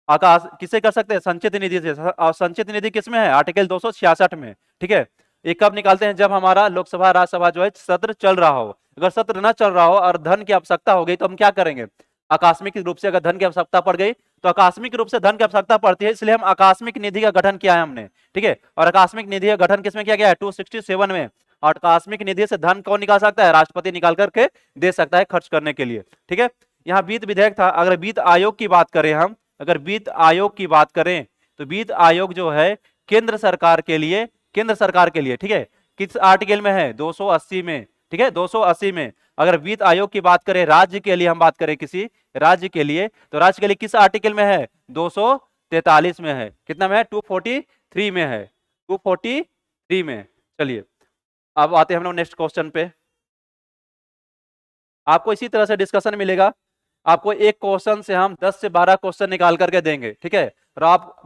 आकाश किसे कर सकते हैं? संचित निधि से। और संचित निधि किसमें है? आर्टिकल 266 में, ठीक है। ये कब निकालते हैं? जब हमारा लोकसभा राज्यसभा जो है सत्र चल रहा हो। अगर सत्र न चल रहा हो और धन की आवश्यकता हो गई तो हम क्या करेंगे? आकस्मिक रूप से अगर धन की आवश्यकता पड़ गई तो आकस्मिक रूप से धन की आवश्यकता पड़ती है, इसलिए हम आकस्मिक निधि का गठन किया है हमने, ठीक है। और आकस्मिक निधि का गठन किसमें किया गया है? 267 में। और आकस्मिक निधि से धन कौन निकाल सकता है? राष्ट्रपति निकाल करके दे सकता है खर्च करने के लिए, ठीक है। यहाँ वित्त विधेयक था। अगर वित्त आयोग की बात करें हम, अगर वित्त आयोग की बात करें तो वित्त आयोग जो है केंद्र सरकार के लिए, केंद्र सरकार के लिए, ठीक है, किस आर्टिकल में है? 280 में, ठीक है, 280 में। अगर वित्त आयोग की बात करें, राज्य के लिए हम बात करें किसी राज्य के लिए, तो राज्य के लिए किस आर्टिकल में है? 243 में है। कितना में है? 243 में है, 243 में। चलिए, अब आते हैं हम लोग नेक्स्ट क्वेश्चन पे। आपको इसी तरह से डिस्कशन मिलेगा। आपको एक क्वेश्चन से हम 10 से 12 क्वेश्चन निकाल करके देंगे, ठीक है। और आप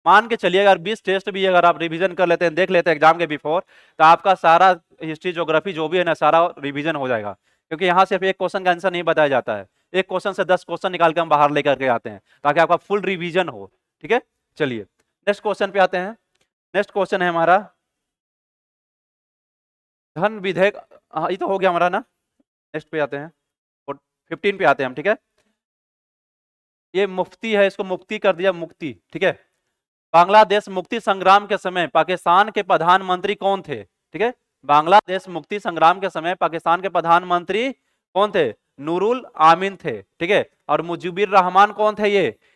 मान के चलिए अगर 20 टेस्ट भी अगर आप रिवीजन कर लेते हैं, देख लेते हैं एग्जाम के बिफोर, तो आपका सारा हिस्ट्री ज्योग्राफी जो भी है ना, सारा रिवीजन हो जाएगा। क्योंकि यहाँ सिर्फ एक क्वेश्चन का आंसर नहीं बताया जाता है, एक क्वेश्चन से 10 क्वेश्चन निकाल के हम बाहर लेकर के आते हैं ताकि आपका फुल रिवीजन हो, ठीक है। चलिए, नेक्स्ट क्वेश्चन पे आते हैं। नेक्स्ट क्वेश्चन है हमारा धन विधेयक। हाँ, ये तो हो गया हमारा ना। नेक्स्ट पे आते हैं, 15 पे आते हैं हम, ठीक है। ये मुफ्ती है, इसको मुक्ति कर दिया, मुक्ति, ठीक है। बांग्लादेश मुक्ति संग्राम के समय पाकिस्तान के प्रधानमंत्री कौन थे? ठीक है, बांग्लादेश मुक्ति संग्राम के समय पाकिस्तान के प्रधानमंत्री कौन थे? नूरुल आमीन थे, ठीक है। और मुजीबुर रहमान कौन थे?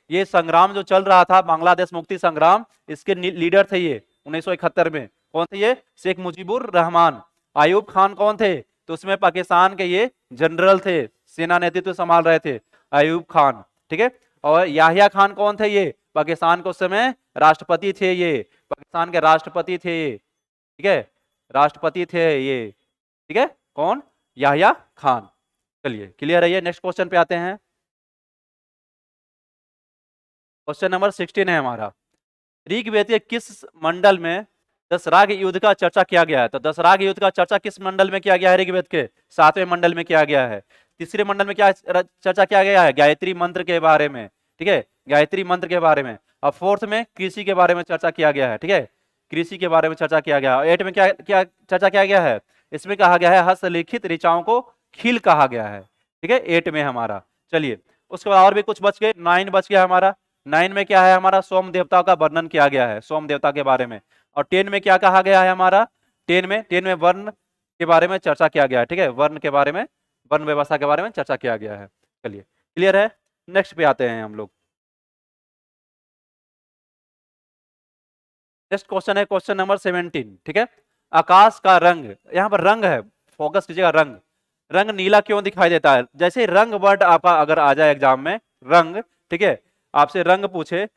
ये संग्राम जो चल रहा था बांग्लादेश मुक्ति संग्राम, इसके लीडर थे ये 1971 में। कौन थे ये? शेख मुजीबुर रहमान। आयूब खान कौन थे? तो उसमें पाकिस्तान के ये जनरल थे, सेना नेतृत्व संभाल रहे थे, आयूब खान, ठीक है। और याहिया खान कौन थे? ये पाकिस्तान के उस समय राष्ट्रपति थे, ये पाकिस्तान के राष्ट्रपति थे ये, ठीक है, राष्ट्रपति थे ये, ठीक है। कौन? याहिया खान। चलिए, क्लियर है ये। नेक्स्ट क्वेश्चन पे आते हैं। क्वेश्चन नंबर 16 है हमारा, ऋग्वेद के किस मंडल में दशराग युद्ध का चर्चा किया गया है? तो दशराग युद्ध का चर्चा किस मंडल में किया गया है? ऋग्वेद के 7वें मंडल में किया गया है। तीसरे मंडल में क्या चर्चा किया गया है? गायत्री मंत्र के बारे में, ठीक है, गायत्री मंत्र के बारे में। और 4th में कृषि के बारे में चर्चा किया गया है, ठीक है, कृषि के बारे में चर्चा किया गया है। 8 में क्या क्या चर्चा किया गया है? इसमें कहा गया है हस्तलिखित ऋचाओं को खील कहा गया है, ठीक है, 8 में हमारा। चलिए, उसके बाद और भी कुछ बच गए, 9 बच गया हमारा। 9 में क्या है हमारा, सोम देवता का वर्णन किया गया है, सोम देवता के बारे में। और 10 में क्या कहा गया है हमारा, 10 में वर्ण के बारे में चर्चा किया गया है, ठीक है, वर्ण के बारे में, वर्ण व्यवस्था के बारे में चर्चा किया गया है। चलिए क्लियर है, नेक्स्ट पे आते हैं हम लोग। नेक्स्ट क्वेश्चन है क्वेश्चन नंबर 17, ठीक है। आकाश का रंग, यहाँ पर रंग है, फोकस कीजिएगा, रंग, रंग नीला क्यों दिखाई देता है? जैसे रंग वर्ड आपका अगर आ जाए एग्जाम में, रंग, ठीक है, आपसे रंग पूछे,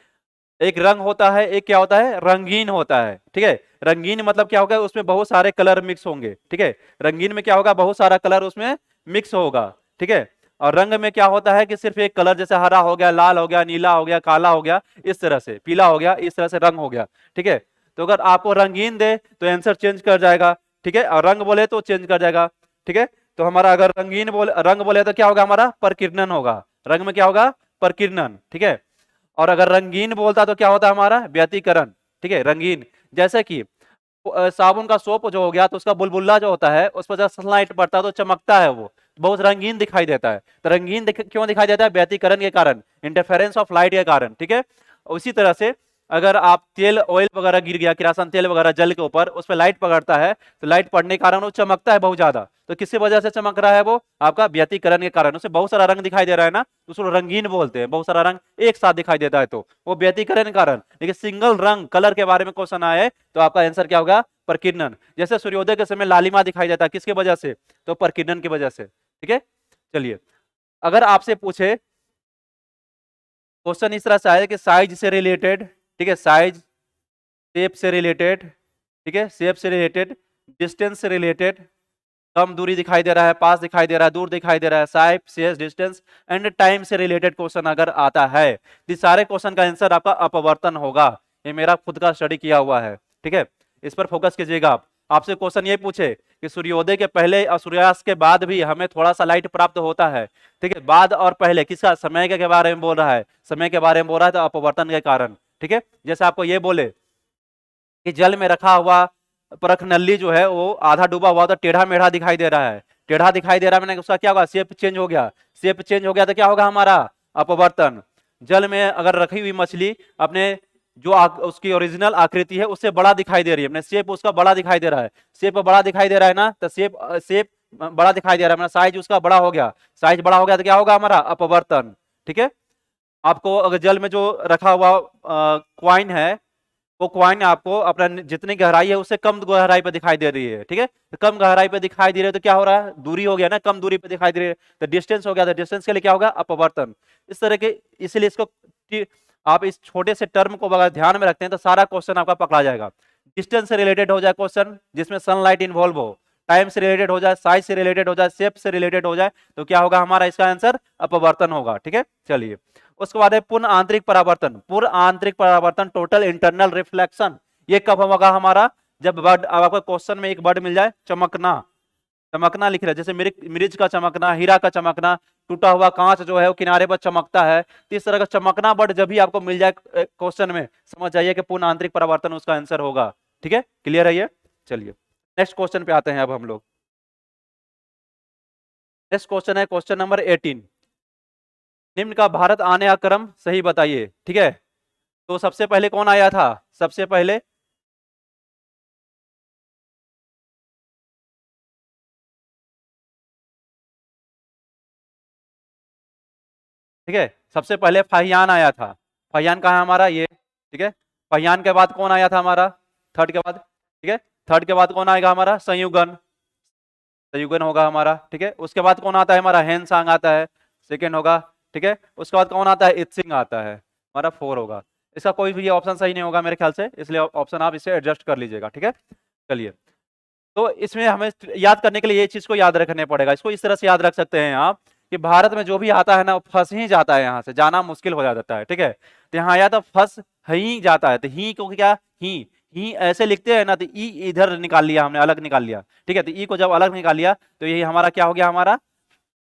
एक रंग होता है, एक क्या होता है, रंगीन होता है, ठीक है। रंगीन मतलब क्या होगा, उसमें बहुत सारे कलर मिक्स होंगे, ठीक है। रंगीन में क्या होगा, बहुत सारा कलर उसमें मिक्स होगा, ठीक है। और रंग में क्या होता है कि सिर्फ एक कलर, जैसे हरा हो गया, लाल हो गया, नीला हो गया, काला हो गया, इस तरह से पीला हो गया, इस तरह से रंग हो गया, ठीक है। तो अगर आपको रंगीन दे तो आंसर चेंज कर जाएगा, ठीक है, और रंग बोले तो चेंज कर जाएगा, ठीक है। तो हमारा अगर रंगीन बोले, रंग बोले तो क्या होगा हमारा, प्रकीर्णन होगा, रंग में क्या होगा, प्रकीर्णन, ठीक है। और अगर रंगीन बोलता तो क्या होता है हमारा, व्यतिकरण, ठीक है, रंगीन। जैसे कि साबुन का सोप जो हो गया, तो उसका बुलबुला जो होता है उस पर जब सनलाइट पड़ता है तो चमकता है, वो बहुत रंगीन दिखाई देता है। तो रंगीन क्यों दिखाई देता है, व्यतिकरण के कारण, इंटरफेरेंस ऑफ लाइट के कारण, ठीक है। उसी तरह से अगर आप तेल, ऑयल वगैरह गिर गया, किरासन तेल वगैरह जल के ऊपर, उस पर लाइट पकड़ता है, तो लाइट पड़ने के कारण वो चमकता है बहुत ज्यादा। तो किसकी वजह से चमक रहा है, वो आपका व्यतिकरण के कारण, उसे बहुत सारा रंग दिखाई दे रहा है ना, तो उसको रंगीन बोलते हैं, बहुत सारा रंग एक साथ दिखाई देता है, तो वो व्यतिकरण के कारण। लेकिन सिंगल रंग कलर के बारे में क्वेश्चन आए तो आपका आंसर क्या होगा, प्रकीर्णन। जैसे सूर्योदय के समय लालिमा दिखाई देता है, किसकी वजह से, तो प्रकीर्णन की वजह से, ठीक है। चलिए अगर आपसे पूछे, क्वेश्चन इस तरह से आए कि साइज से रिलेटेड, ठीक है, साइज, शेप से रिलेटेड, ठीक है, शेप से रिलेटेड, डिस्टेंस से रिलेटेड, कम दूरी दिखाई दे रहा है, पास दिखाई दे रहा है, दूर दिखाई दे रहा है, size, shape, distance and time से रिलेटेड क्वेश्चन अगर आता है, तो सारे क्वेश्चन का आंसर आपका अपवर्तन होगा। ये मेरा खुद का स्टडी किया हुआ है, ठीक है, इस पर फोकस कीजिएगा आप। आपसे क्वेश्चन ये पूछे कि सूर्योदय के पहले और सूर्यास्त के बाद भी हमें थोड़ा सा लाइट प्राप्त होता है, ठीक है, बाद और पहले, किसका, समय के बारे में बोल रहा है, समय के बारे में बोल रहा है, तो अपवर्तन के कारण, ठीक है। जैसे आपको ये बोले कि जल में रखा हुआ परख नली जो है वो आधा डूबा हुआ तो टेढ़ा मेढ़ा दिखाई दे रहा है, टेढ़ा दिखाई दे रहा है, मैंने उसका क्या होगा, शेप चेंज हो गया, शेप चेंज हो गया तो क्या होगा हमारा, अपवर्तन। जल में अगर रखी हुई मछली अपने जो उसकी ओरिजिनल आकृति है उससे बड़ा दिखाई दे रही है, अपने शेप उसका बड़ा दिखाई दे रहा है, शेप बड़ा दिखाई दे रहा है ना, तो शेप शेप बड़ा दिखाई दे रहा है, साइज उसका बड़ा हो गया, साइज बड़ा हो गया तो क्या होगा हमारा, अपवर्तन, ठीक है। आपको अगर जल में जो रखा हुआ क्वाइन है, वो क्वाइन आपको अपना जितनी गहराई है उससे कम गहराई पे दिखाई दे रही है, ठीक है, तो कम गहराई पे दिखाई दे रही है तो क्या हो रहा है, दूरी हो गया ना, कम दूरी पे दिखाई दे रही है, तो डिस्टेंस हो गया, तो डिस्टेंस के लिए क्या होगा, अपवर्तन। इस तरह के, इसलिए इसको आप इस छोटे से टर्म को अगर ध्यान में रखते हैं तो सारा क्वेश्चन आपका पकड़ा जाएगा। डिस्टेंस से रिलेटेड हो जाए क्वेश्चन जिसमें सनलाइट इन्वॉल्व हो, टाइम से रिलेटेड हो जाए, साइज से रिलेटेड हो जाए, शेप से रिलेटेड हो जाए, तो क्या होगा हमारा इसका आंसर, अपवर्तन होगा, ठीक है। चलिए उसके बाद है पूर्ण आंतरिक परावर्तन, पूर्ण आंतरिक परावर्तन, टोटल इंटरनल रिफ्लेक्शन, ये कब होगा हमारा, जब वर्ड आपका क्वेश्चन में एक वर्ड मिल जाए, चमकना, चमकना लिख रहे हैं, जैसे मिर्च का चमकना, हीरा का चमकना, टूटा हुआ कांच जो है वो किनारे पर चमकता है, तो इस तरह का चमकना वर्ड जब भी आपको मिल जाए क्वेश्चन में, समझ जाइए कि पूर्ण आंतरिक परावर्तन उसका आंसर होगा, ठीक है, क्लियर है ये। चलिए नेक्स्ट क्वेश्चन पे आते हैं अब हम लोग। नेक्स्ट क्वेश्चन है क्वेश्चन नंबर 18, निम्न का भारत आने का क्रम सही बताइए, ठीक है। तो सबसे पहले कौन आया था, सबसे पहले, ठीक है, सबसे पहले फाहियान आया था, फाहियान कहाँ है हमारा, ये, ठीक है। फाहियान के बाद कौन आया था हमारा, थर्ड के बाद, ठीक है, थर्ड के बाद कौन आएगा हमारा, संयुगन, संयुगन होगा हमारा, ठीक है। उसके बाद कौन आता है हमारा, हेनसांग आता है, सेकेंड होगा, ठीक है। उसके बाद कौन आता है, इत्सिंग आता है, हमारा 4 होगा। इसका कोई भी ऑप्शन सही नहीं होगा मेरे ख्याल से, इसलिए ऑप्शन आप इसे एडजस्ट कर लीजिएगा, ठीक है। चलिए तो इसमें हमें याद करने के लिए ये चीज को याद रखने पड़ेगा, इसको इस तरह से याद रख सकते हैं आप कि भारत में जो भी आता है ना वो फंस ही जाता है, यहाँ से जाना मुश्किल हो जाता है, ठीक है। तो यहाँ आया तो फंस ही जाता है, तो ही को क्या, ही ऐसे लिखते हैं ना, तो ई इधर निकाल लिया हमने, अलग निकाल लिया, ठीक है। तो ई को जब अलग निकाल लिया तो यही हमारा क्या हो गया, हमारा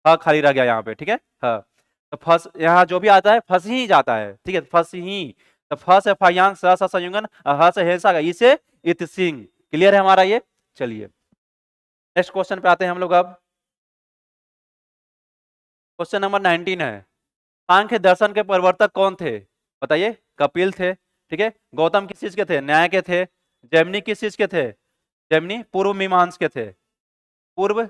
ह खाली रह गया यहाँ पे, ठीक है, ह। तो फंस यहाँ जो भी आता है फंस ही जाता है, ठीक है, फंस ही, तो फंस है फायान, स संयुगन, ह से हेसा, इसे इत सिंह, क्लियर है हमारा ये। चलिए नेक्स्ट क्वेश्चन पे आते हैं हम लोग अब। क्वेश्चन नंबर 19 है, सांख्य दर्शन के प्रवर्तक कौन थे, बताइए, कपिल थे, ठीक है। गौतम किस चीज के थे? न्याय के थे। जैमिनी किस चीज के थे? जैमिनी पूर्व मीमांस के थे, पूर्व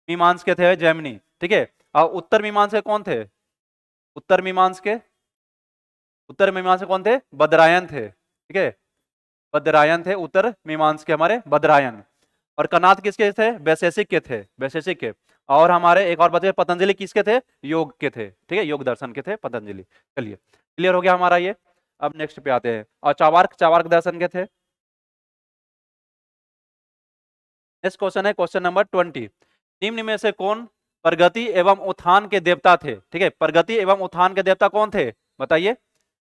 मीमांस के थे जैमिनी, ठीक है। और उत्तर मीमांस के कौन थे? उत्तर मीमांस के, उत्तर मीमांस के कौन थे? बदरायन थे, ठीक है। बदरायन थे उत्तर मीमांस के हमारे, बदरायन। और कनाद किसके थे? वैशेषिक के थे, वैशेषिक के। और हमारे एक और बताइए, पतंजलि किसके थे? योग के थे, ठीक है, योग दर्शन के थे पतंजलि। चलिए, क्लियर हो गया हमारा ये। अब नेक्स्ट पे आते हैं। और चावार्क, चावार्क दर्शन के थे। नेक्स्ट क्वेश्चन है क्वेश्चन नंबर 20। निम्न में से कौन प्रगति एवं उत्थान के देवता थे? ठीक है, प्रगति एवं उत्थान के देवता कौन थे? बताइए,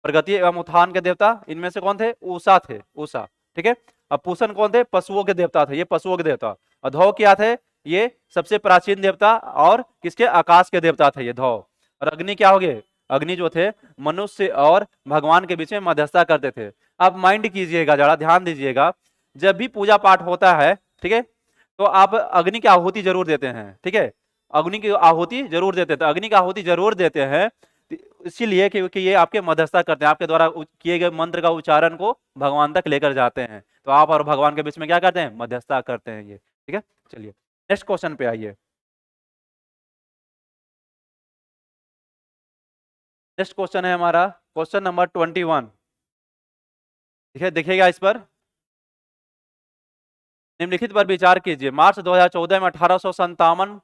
प्रगति एवं उत्थान के देवता इनमें से कौन थे? उषा थे, उषा, ठीक है। अब पूषण कौन थे? पशुओं के देवता थे, ये पशुओं के देवता। और धौ क्या थे? ये सबसे प्राचीन देवता और किसके? आकाश के देवता थे ये धौ। और अग्नि क्या हो गए? अग्नि जो थे मनुष्य और भगवान के बीच में मध्यस्थता करते थे। आप माइंड कीजिएगा, जरा ध्यान दीजिएगा, जब भी पूजा पाठ होता है, ठीक है, तो आप अग्नि की आहुति जरूर देते हैं, ठीक है। अग्नि की आहुति जरूर देते हैं, तो अग्नि की आहुति जरूर देते हैं इसीलिए क्योंकि ये आपके मध्यस्थता करते हैं, आपके द्वारा किए गए मंत्र का उच्चारण को भगवान तक लेकर जाते हैं। तो आप और भगवान के बीच में क्या करते हैं? मध्यस्थता करते हैं ये, ठीक है। चलिए, नेक्स्ट क्वेश्चन पे आइए। नेक्स्ट क्वेश्चन है हमारा क्वेश्चन नंबर 21। देखिए, देखिएगा इस पर। निम्नलिखित पर विचार कीजिए। मार्च 2014 में 1857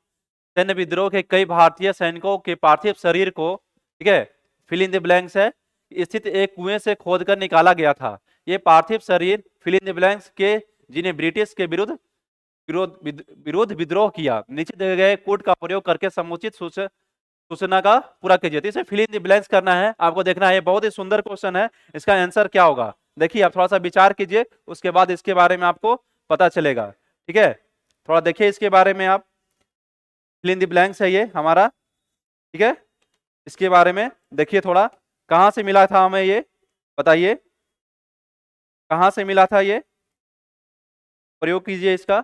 सैन्य विद्रोह के कई भारतीय सैनिकों के पार्थिव शरीर को, ठीक है, फिल इन द ब्लैंक्स है, स्थित एक कुएं से खोदकर निकाला गया था। ये पार्थिव शरीर फिल इन द ब्लैंक्स के जिन्हें ब्रिटिश के विरुद्ध विरोध विद्रोह किया, नीचे दिए गए कोड का प्रयोग करके समुचित सूचना का पूरा कीजिए। तो इसे फिल इन द ब्लैंक्स करना है, आपको देखना है। बहुत ही सुंदर क्वेश्चन है, इसका आंसर क्या होगा? देखिए, आप थोड़ा सा विचार कीजिए, उसके बाद इसके बारे में आपको पता चलेगा, ठीक है। थोड़ा देखिए इसके बारे में आप। फिल इन द ब्लैंक्स है ये हमारा, ठीक है। इसके बारे में देखिए थोड़ा, कहां से मिला था हमें ये? बताइए, कहां से मिला था ये? प्रयोग कीजिए इसका।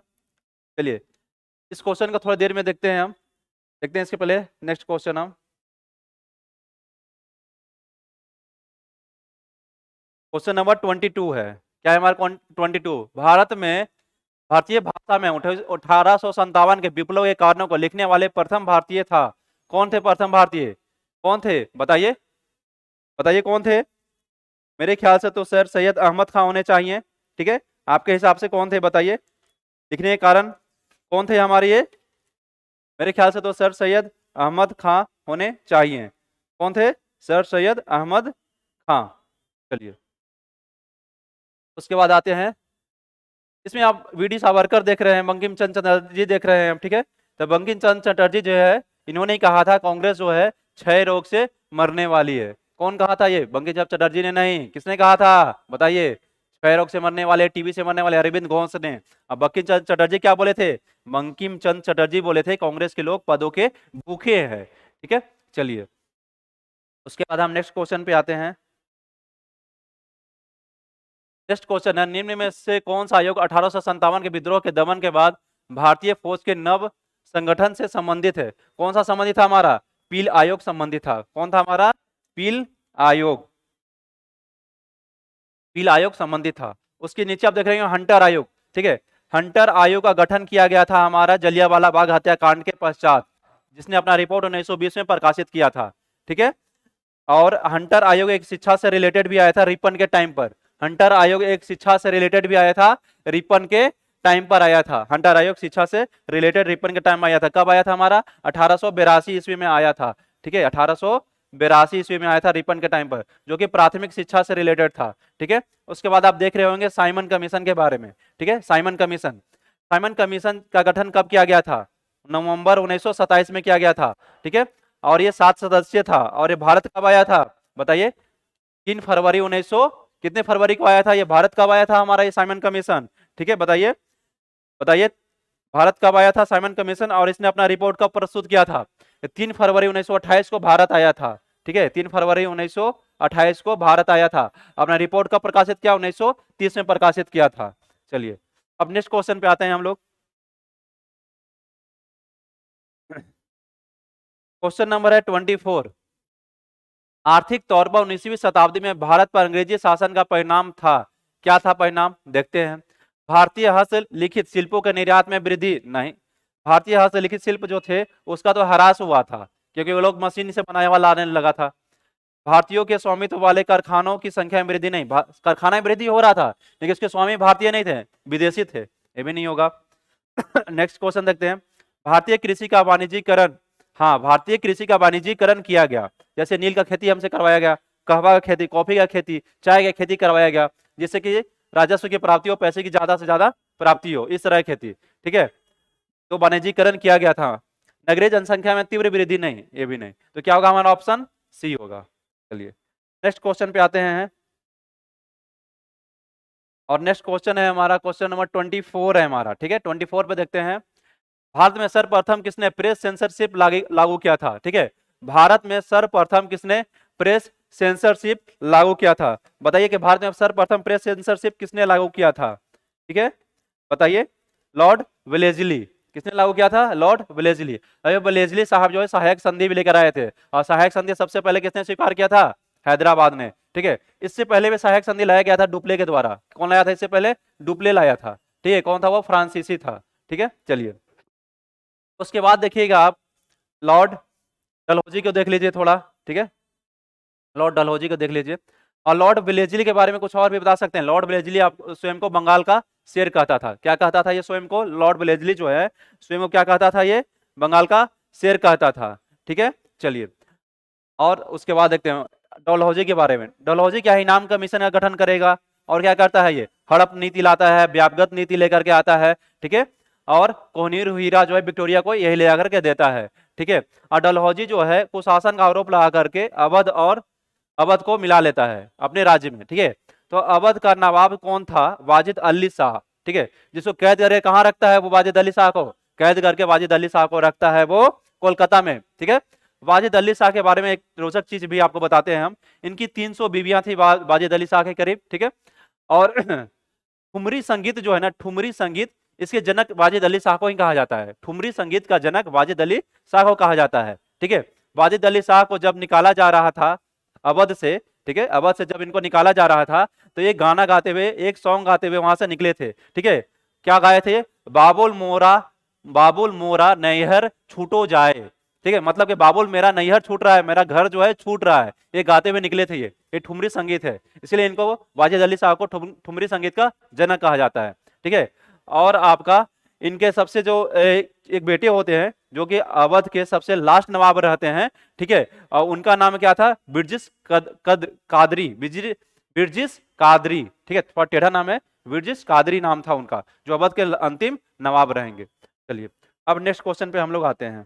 चलिए, इस क्वेश्चन को थोड़ी देर में देखते हैं हम। देखते हैं इसके पहले नेक्स्ट क्वेश्चन हम। क्वेश्चन नंबर 22 है। क्या है हमारा 22? भारत में भारतीय भाषा में 1857 के विप्लव के कारणों को लिखने वाले प्रथम भारतीय था। कौन थे प्रथम भारतीय? कौन थे? बताइए, बताइए कौन थे? मेरे ख्याल से तो सर सैयद अहमद खां होने चाहिए, ठीक है। आपके हिसाब से कौन थे? बताइए, लिखने के कारण कौन थे हमारे ये? मेरे ख्याल से तो सर सैयद अहमद खां होने चाहिए। कौन थे? सर सैयद अहमद खां। चलिए, उसके बाद आते हैं। इसमें आप वीडी सावरकर देख रहे हैं, बंकिम चंद्र चटर्जी देख रहे हैं, ठीक है। तो बंकिम चंद्र चटर्जी जो है, इन्होंने ही कहा था कांग्रेस जो है क्षय रोग से मरने वाली है। कौन कहा था ये? बंकिम चंद्र चटर्जी ने नहीं, किसने कहा था? बताइए, क्षय रोग से मरने वाले, टीबी से मरने वाले अरविंद घोष ने। अब बंकिम चंद्र चटर्जी क्या बोले थे? बंकिम चंद्र चटर्जी बोले थे कांग्रेस के लोग पदों के भूखे हैं, ठीक है। चलिए, उसके बाद हम नेक्स्ट क्वेश्चन पे आते हैं। नेक्स्ट क्वेश्चन है, निम्न में से कौन सा आयोग 1857 के विद्रोह के दमन के बाद भारतीय फौज के नव संगठन से संबंधित है? कौन सा संबंधित था हमारा? पील आयोग संबंधित था। कौन था हमारा? पील आयोग, पील आयोग संबंधित था। उसके नीचे आप देख रहे हैं हंटर आयोग, ठीक है। हंटर आयोग का गठन किया गया था हमारा जलियांवाला बाग हत्याकांड के पश्चात, जिसने अपना रिपोर्ट 1920 में प्रकाशित किया था, ठीक है। और हंटर आयोग एक शिक्षा से रिलेटेड भी आया था रिपन के टाइम पर। हंटर आयोग एक शिक्षा से रिलेटेड भी आया था, रिपन के टाइम पर आया था। हंटर आयोग शिक्षा से रिलेटेड रिपन के टाइम में आया था। कब आया था हमारा? 1882 ईस्वी में आया था, ठीक है। 1882 ईस्वी में आया था रिपन के टाइम पर, जो कि प्राथमिक शिक्षा से रिलेटेड था, ठीक है। उसके बाद आप देख रहे होंगे साइमन कमीशन के बारे में, ठीक है। साइमन कमीशन, साइमन कमीशन का गठन कब किया गया था? नवंबर 1927 में किया गया था, ठीक है। और ये 7 सदस्य था। और ये भारत कब आया था? बताइए, 3 फरवरी 1900 कितने फरवरी को आया था ये? भारत कब आया था हमारा ये साइमन कमीशन? ठीक है, बताइए, बताइए भारत कब आया था साइमन कमीशन, और इसने अपना रिपोर्ट कब प्रस्तुत किया था? 3 फरवरी 1928 को भारत आया था, ठीक है। 3 फरवरी 1928 को भारत आया था। अपना रिपोर्ट कब प्रकाशित किया? 1930 में प्रकाशित किया था। चलिए, अब नेक्स्ट क्वेश्चन पे आते हैं हम लोग। क्वेश्चन नंबर है 24। आर्थिक तौर पर 19वीं शताब्दी में भारत पर अंग्रेजी शासन का परिणाम था। क्या था परिणाम, देखते हैं। भारतीय हस्तलिखित शिल्पों के निर्यात में वृद्धि नहीं। भारतीय हस्तलिखित शिल्प जो थे उसका तो ह्रास हुआ था, क्योंकि वो लोग मशीन से बनाया हुआ लाने लगा था। भारतीयों के स्वामित्व वाले कारखानों की संख्या में वृद्धि नहीं। कारखाना में वृद्धि हो रहा था, लेकिन उसके स्वामी भारतीय नहीं थे, विदेशी थे, ये भी नहीं होगा। नेक्स्ट क्वेश्चन देखते हैं। भारतीय कृषि का वाणिज्यीकरण, हाँ भारतीय कृषि का वाणिज्यीकरण किया गया। जैसे नील का खेती हमसे करवाया गया, कहवा का खेती, कॉफी का खेती, चाय का खेती करवाया गया, जिससे कि राजस्व की प्राप्ति हो, पैसे की ज्यादा से ज्यादा प्राप्ति हो, इस तरह की खेती, ठीक है। तो वाणिज्यीकरण किया गया था। नगरीय जनसंख्या में तीव्र वृद्धि नहीं, ये भी नहीं, तो क्या होगा हमारा ऑप्शन सी होगा। चलिए नेक्स्ट क्वेश्चन पे आते हैं, और नेक्स्ट क्वेश्चन है हमारा क्वेश्चन नंबर 24 है हमारा, ठीक है। 24 पे देखते हैं। भारत में सर्वप्रथम किसने प्रेस सेंसरशिप लागू किया था, ठीक है। भारत में सर्वप्रथम किसने प्रेस सेंसरशिप लागू किया था, बताइए कि भारत में सर्वप्रथम प्रेस सेंसरशिप किसने लागू किया था, ठीक है, बताइए। लॉर्ड वेलेस्ली, किसने लागू किया था, लॉर्ड वेलेस्ली। अरे वेलेस्ली साहब जो है सहायक संधि भी लेकर आए थे, और सहायक संधि सबसे पहले किसने स्वीकार किया था, हैदराबाद ने, ठीक है। इससे पहले भी सहायक संधि लाया गया था डुप्ले के द्वारा। कौन लाया था इससे पहले, डुप्ले लाया था, ठीक है। कौन था वो, फ्रांसीसी था, ठीक है। चलिए उसके बाद देखिएगा आप लॉर्ड डलहौजी को देख लीजिए थोड़ा, ठीक है। लॉर्ड डलहौजी को देख लीजिए, और लॉर्ड वेलेस्ली के बारे में कुछ और भी बता सकते हैं। लॉर्ड वेलेस्ली आप स्वयं को बंगाल का शेर कहता था। क्या कहता था ये स्वयं को, लॉर्ड वेलेस्ली जो है स्वयं को क्या कहता था, ये बंगाल का शेर कहता था, ठीक है। चलिए और उसके बाद देखते हैं डलहौजी के बारे में। डलहौजी क्या इनाम कमीशन का गठन करेगा, और क्या करता है, ये हड़प नीति लाता है, व्यापगत नीति लेकर के आता है, ठीक है। और कोहिनूर हीरा जो है विक्टोरिया को यही ले आकर के देता है, ठीक है। और डलहौजी जो है कुशासन का आरोप लगा करके अवध को मिला लेता है अपने राज्य में, ठीक है। तो अवध का नवाब कौन था, वाजिद अली शाह, ठीक है। जिसको कैद करके कहाँ रखता है वो, वाजिद अली शाह को कैद करके वाजिद अली शाह को रखता है वो कोलकाता में, ठीक है। वाजिद अली शाह के बारे में एक रोचक चीज भी आपको बताते हैं हम। इनकी 300 बीवियां थी वाजिद अली शाह के करीब, ठीक है। और ठुमरी संगीत जो है ना, ठुमरी संगीत, इसके जनक वाजिद अली शाह को ही कहा जाता है। ठुमरी संगीत का जनक वाजिद अली शाह को कहा जाता है, ठीक है। वाजिद अली शाह को जब निकाला जा रहा था अवध से, ठीक है, अवध से जब इनको निकाला जा रहा था, तो ये गाना गाते हुए, एक सॉन्ग गाते हुए वहां से निकले थे, ठीक है। क्या गाए थे, बाबुल मोरा नैहर छूटो जाए, ठीक है। मतलब कि बाबुल मेरा नैहर छूट रहा है, मेरा घर जो है छूट रहा है, ये गाते हुए निकले थे। ये ठुमरी संगीत है, इसलिए इनको वाजिद अली शाह को ठुमरी संगीत का जनक कहा जाता है, ठीक है। और आपका इनके सबसे जो एक बेटे होते हैं जो कि अवध के सबसे लास्ट नवाब रहते हैं, ठीक है। और उनका नाम क्या था, बिरजिस कादरी, ठीक है। थोड़ा टेढ़ा नाम है, बिरजिस कादरी नाम था उनका, जो अवध के अंतिम नवाब रहेंगे। चलिए अब नेक्स्ट क्वेश्चन पे हम लोग आते हैं।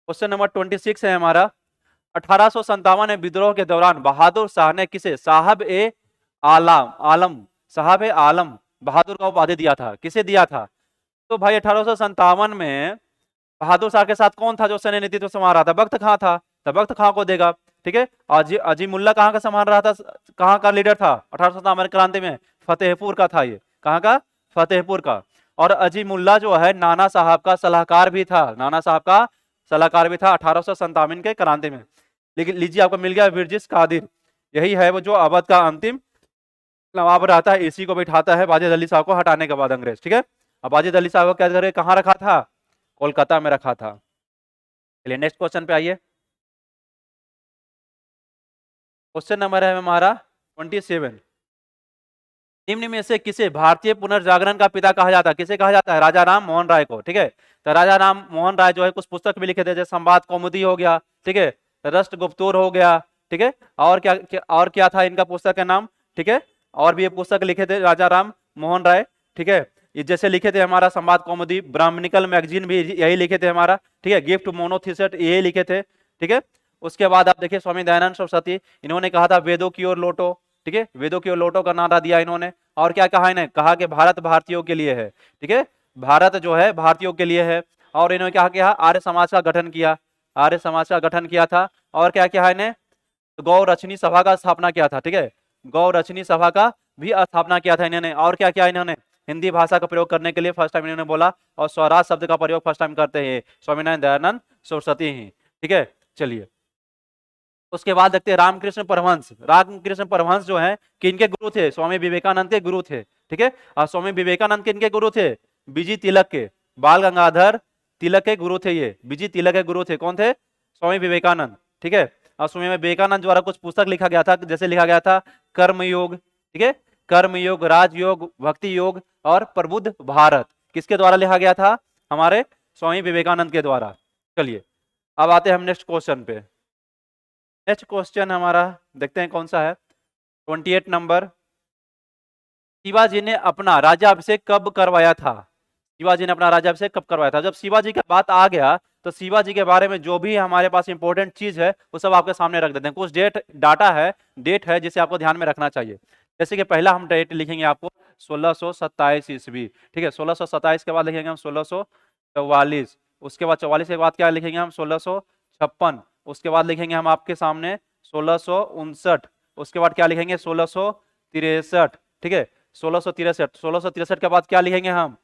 क्वेश्चन नंबर 26 है हमारा। 1857 में विद्रोह के दौरान बहादुर शाह ने किसे साहब ए आलम बहादुर का उपाधि दिया था, किसे दिया था। तो भाई 1857 में बहादुर शाह के साथ कौन था जो सैन्य नेतृत्व संभाल रहा था, बख्त खां था, तो बख्त खां को देगा, ठीक है। अजीमुल्ला कहाँ का संभाल रहा था, कहाँ का लीडर था 1857 क्रांति में, फतेहपुर का था, ये कहाँ का, फतेहपुर का। और अजीमुल्ला जो है नाना साहब का सलाहकार भी था, नाना साहब का सलाहकार भी था 1857 के क्रांति में। लेकिन लीजिए आपको मिल गया बिरजिस कादिर, यही है वो जो अवध का अंतिम नवाब रहता है, इसी को बिठाता है वाजिद अली शाह को हटाने के बाद अंग्रेज, ठीक है। अब वाजिद अली शाह को कैद करके कहाँ रखा था, कोलकाता में रखा था। चलिए नेक्स्ट क्वेश्चन पे आइए। क्वेश्चन नंबर है हमारा 27। निम्न में से किसे भारतीय पुनर्जागरण का पिता कहा जाता है, किसे कहा जाता है, राजा राम मोहन राय को, ठीक है। तो राजा राम मोहन राय जो है कुछ पुस्तक भी लिखे थे, जैसे संवाद कौमुदी हो गया, ठीक है, राष्ट्रगुप्तूर हो गया, ठीक है। और क्या था इनका पुस्तक का नाम, ठीक है। और भी ये पुस्तक लिखे थे राजा राम मोहन राय, ठीक है। ये जैसे लिखे थे हमारा संवाद कौमुदी, ब्राह्मणिकल मैगजीन भी यही लिखे थे हमारा, ठीक है। गिफ्ट मोनोथिसेट यही लिखे थे, ठीक है। उसके बाद आप देखिए स्वामी दयानंद सरस्वती, इन्होंने कहा था वेदों की ओर लौटो, ठीक है, वेदों की ओर लौटो का नारा दिया इन्होंने। और क्या कहा इन्हें, कहा कि भारत भारतीयों के लिए है, ठीक है, भारत जो है भारतीयों के लिए है। और इन्होंने क्या किया, आर्य समाज का गठन किया, आर्य समाज का गठन किया था। और क्या किया इन्हें, गौ रचनी सभा का स्थापना किया था, ठीक है, गौ रचनी सभा का भी स्थापना किया था इन्होंने। और क्या किया इन्होंने, हिंदी भाषा का प्रयोग करने के लिए फर्स्ट टाइम इन्होंने बोला, और स्वराज शब्द का प्रयोग फर्स्ट टाइम करते हैं स्वामीनारायण दयानंद सरस्वती ही, ठीक है, चलिए उसके बाद देखते हैं रामकृष्ण परमहंस। रामकृष्ण परमहंस जो है किनके गुरु थे? स्वामी विवेकानंद के गुरु थे। ठीक है, और स्वामी विवेकानंद किनके गुरु थे? बीजी तिलक के, बाल गंगाधर तिलक के गुरु थे। ये बीजी तिलक के गुरु थे। कौन थे? स्वामी विवेकानंद। ठीक है, और स्वामी विवेकानंद द्वारा कुछ पुस्तक लिखा गया था, जैसे लिखा गया था कर्मयोग, ठीक है, कर्मयोग, राजयोग, भक्ति योग और प्रबुद्ध भारत। किसके द्वारा लिखा गया था? हमारे स्वामी विवेकानंद के द्वारा। चलिए अब आते हैं हम नेक्स्ट क्वेश्चन पे। नेक्स्ट क्वेश्चन हमारा देखते हैं कौन सा है, 28 नंबर। शिवाजी ने अपना राज्याभिषेक कब करवाया था? शिवाजी ने अपना राज्याभिषेक कब करवाया था? जब शिवाजी का बात आ गया तो शिवाजी के बारे में जो भी हमारे पास इंपॉर्टेंट चीज है वो सब आपके सामने रख देते हैं। कुछ डेट है जिसे आपको ध्यान में रखना चाहिए। जैसे कि पहला हम डेट लिखेंगे आपको 1627 ईस्वी। ठीक है, 1627 के बाद लिखेंगे हम 1644। उसके बाद 44 के बाद क्या लिखेंगे हम? 1656। उसके बाद लिखेंगे हम आपके सामने 1659। उसके बाद क्या लिखेंगे? 1663। ठीक है, 1663। 1663 के बाद क्या लिखेंगे हम?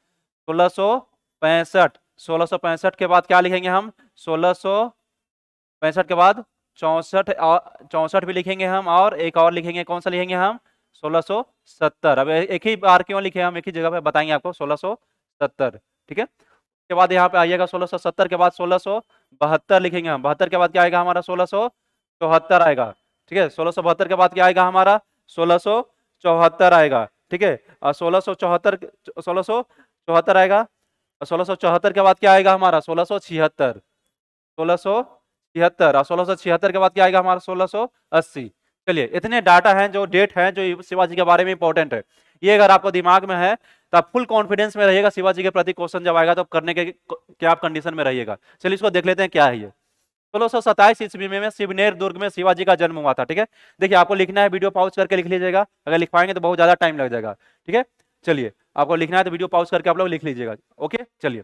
1665। 1665 के बाद क्या लिखेंगे हम? 1665 के बाद 64 और 64 भी लिखेंगे हम, और एक और लिखेंगे। कौन सा लिखेंगे हम? 1670। अब एक ही बार क्यों लिखे हम? एक ही जगह पे बताएंगे आपको, 1670। ठीक है, के बाद यहाँ पे आइएगा 1670 के बाद 1672 लिखेंगे हम। 72 के बाद क्या आएगा हमारा? 1674 आएगा। ठीक है, 1672 के बाद क्या आएगा हमारा? 1674 आएगा। ठीक है, और 1674 आएगा। 1674 के बाद क्या आएगा हमारा? 1676। 1676 और 1676 के बाद क्या आएगा हमारा? 1680। चलिए इतने डाटा हैं, जो डेट हैं, जो शिवाजी के बारे में इंपॉर्टेंट है। ये अगर आपको दिमाग में है तो आप फुल कॉन्फिडेंस में रहिएगा। शिवाजी के प्रति क्वेश्चन जब आएगा तो करने के क्या आप कंडीशन में रहिएगा। चलिए इसको देख लेते हैं क्या है ये। 1627 ईस्वी में शिवनेर दुर्ग में शिवाजी का जन्म हुआ था। ठीक है, देखिए आपको लिखना है, वीडियो पॉज करके लिख लीजिएगा। अगर लिख पाएंगे तो बहुत ज्यादा टाइम लग जाएगा। ठीक है, चलिए आपको लिखना है तो वीडियो पॉज करके आप लोग लिख लीजिएगा। ओके, चलिए।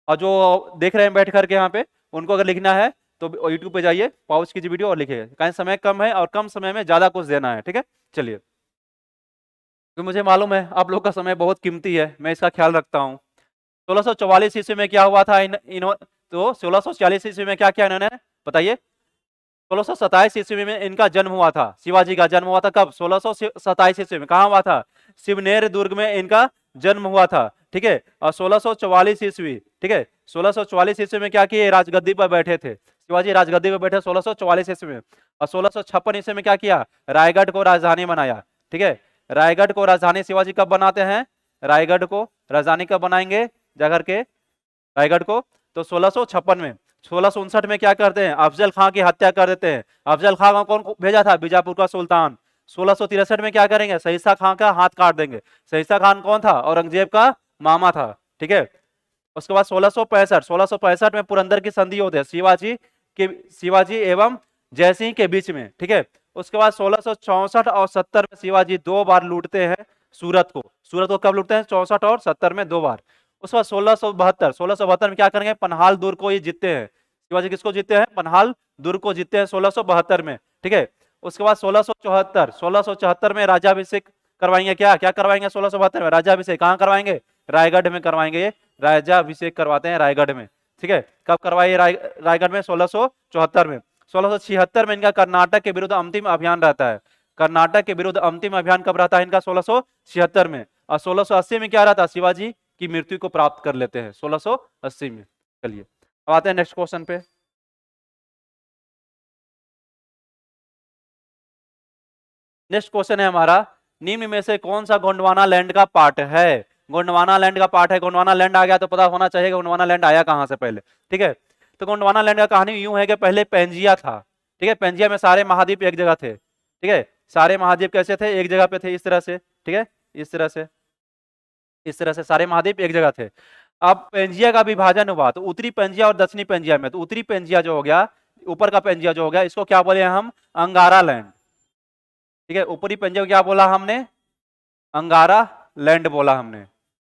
और जो देख रहे हैं बैठ करके यहाँ पे, उनको अगर लिखना है तो यूट्यूब पे जाइए, पॉज कीजिए वीडियो और लिखिए। कहीं समय कम है और कम समय में ज्यादा कुछ देना है। ठीक है, चलिए, तो मुझे मालूम है आप लोग का समय बहुत कीमती है, मैं इसका ख्याल रखता हूँ। 1644 ईस्वी में क्या हुआ था? तो 1640 ईस्वी में क्या किया इन्होंने? बताइए। 1627 ईस्वी में इनका जन्म हुआ था। शिवाजी का जन्म हुआ था कब? 1627 ईस्वी में। कहा हुआ था? शिवनेर दुर्ग में इनका जन्म हुआ था। ठीक है, और 1644 ईस्वी, ठीक है, 1644 ईस्वी में क्या किए? राजगद्दी पर बैठे थे शिवाजी, राजगद्दी पर बैठे 1644 ईस्वी में। और 1656 ईस्वी में क्या किया? रायगढ़ को राजधानी बनाया। ठीक है, रायगढ़ को राजधानी शिवाजी कब बनाते हैं? रायगढ़ को राजधानी कब बनाएंगे जाकर के? रायगढ़ को तो 1656 में। 1659 में क्या करते हैं? अफजल खां की हत्या कर देते हैं। अफजल खां को कौन भेजा था? बीजापुर का सुल्तान। 1663 में क्या करेंगे? सहीसा खान का हाथ काट देंगे। सहीसा खान कौन था? औरंगजेब का मामा था। ठीक है, उसके बाद 1665 में पुरंदर की संधि होती है शिवाजी एवं जयसिंह के बीच में। ठीक है, उसके बाद 1664 और 70 में शिवाजी 2 बार लूटते हैं सूरत को कब लूटते हैं? 64 और 70 में 2 बार। उसके बाद 1672 में क्या करेंगे? पनहाल दुर्ग को ये जीतते हैं। शिवाजी किसको जीतते हैं? पनहाल दुर्ग को जीतते हैं 1672 में। ठीक है, उसके बाद 1674 में राजाभिषेक करवाएंगे। क्या क्या करवाएंगे? 1672 में राजाभिषेक। कहाँ करवाएंगे? रायगढ़ में करवाएंगे। राजाभिषेक करवाते हैं रायगढ़ में। ठीक है, कब करवाइए? रायगढ़ में 1674 में। 1676 में इनका कर्नाटक के विरुद्ध अंतिम अभियान रहता है। कर्नाटक के विरुद्ध अंतिम अभियान कब रहता है इनका? 1676 में। और 1680 में क्या रहता? शिवाजी की मृत्यु को प्राप्त कर लेते हैं 1680 में। चलिए अब आते हैं नेक्स्ट क्वेश्चन पे। नेक्स्ट क्वेश्चन है हमारा, निम्न में से कौन सा गोंडवाना लैंड का पार्ट है? गोंडवाना लैंड का पार्ट है। गोंडवाना लैंड आ गया तो पता होना चाहिए गोंडवाना लैंड आया कहां से पहले। ठीक है, तो गोंडवाना लैंड का कहानी यूं है कि पहले पेंजिया था। ठीक है, पेंजिया में सारे महाद्वीप एक जगह थे। ठीक है, सारे महाद्वीप कैसे थे? एक जगह पे थे, इस तरह से। ठीक है, इस तरह से सारे महाद्वीप एक जगह थे। अब पेंजिया का विभाजन हुआ तो उत्तरी पेंजिया और दक्षिणी पेंजिया में। तो उत्तरी पेंजिया जो हो गया, ऊपर का पेंजिया जो हो गया, इसको क्या बोले हम? अंगारा लैंड। ठीक है, ऊपरी पेंजिया को क्या बोला हमने? अंगारा लैंड बोला हमने।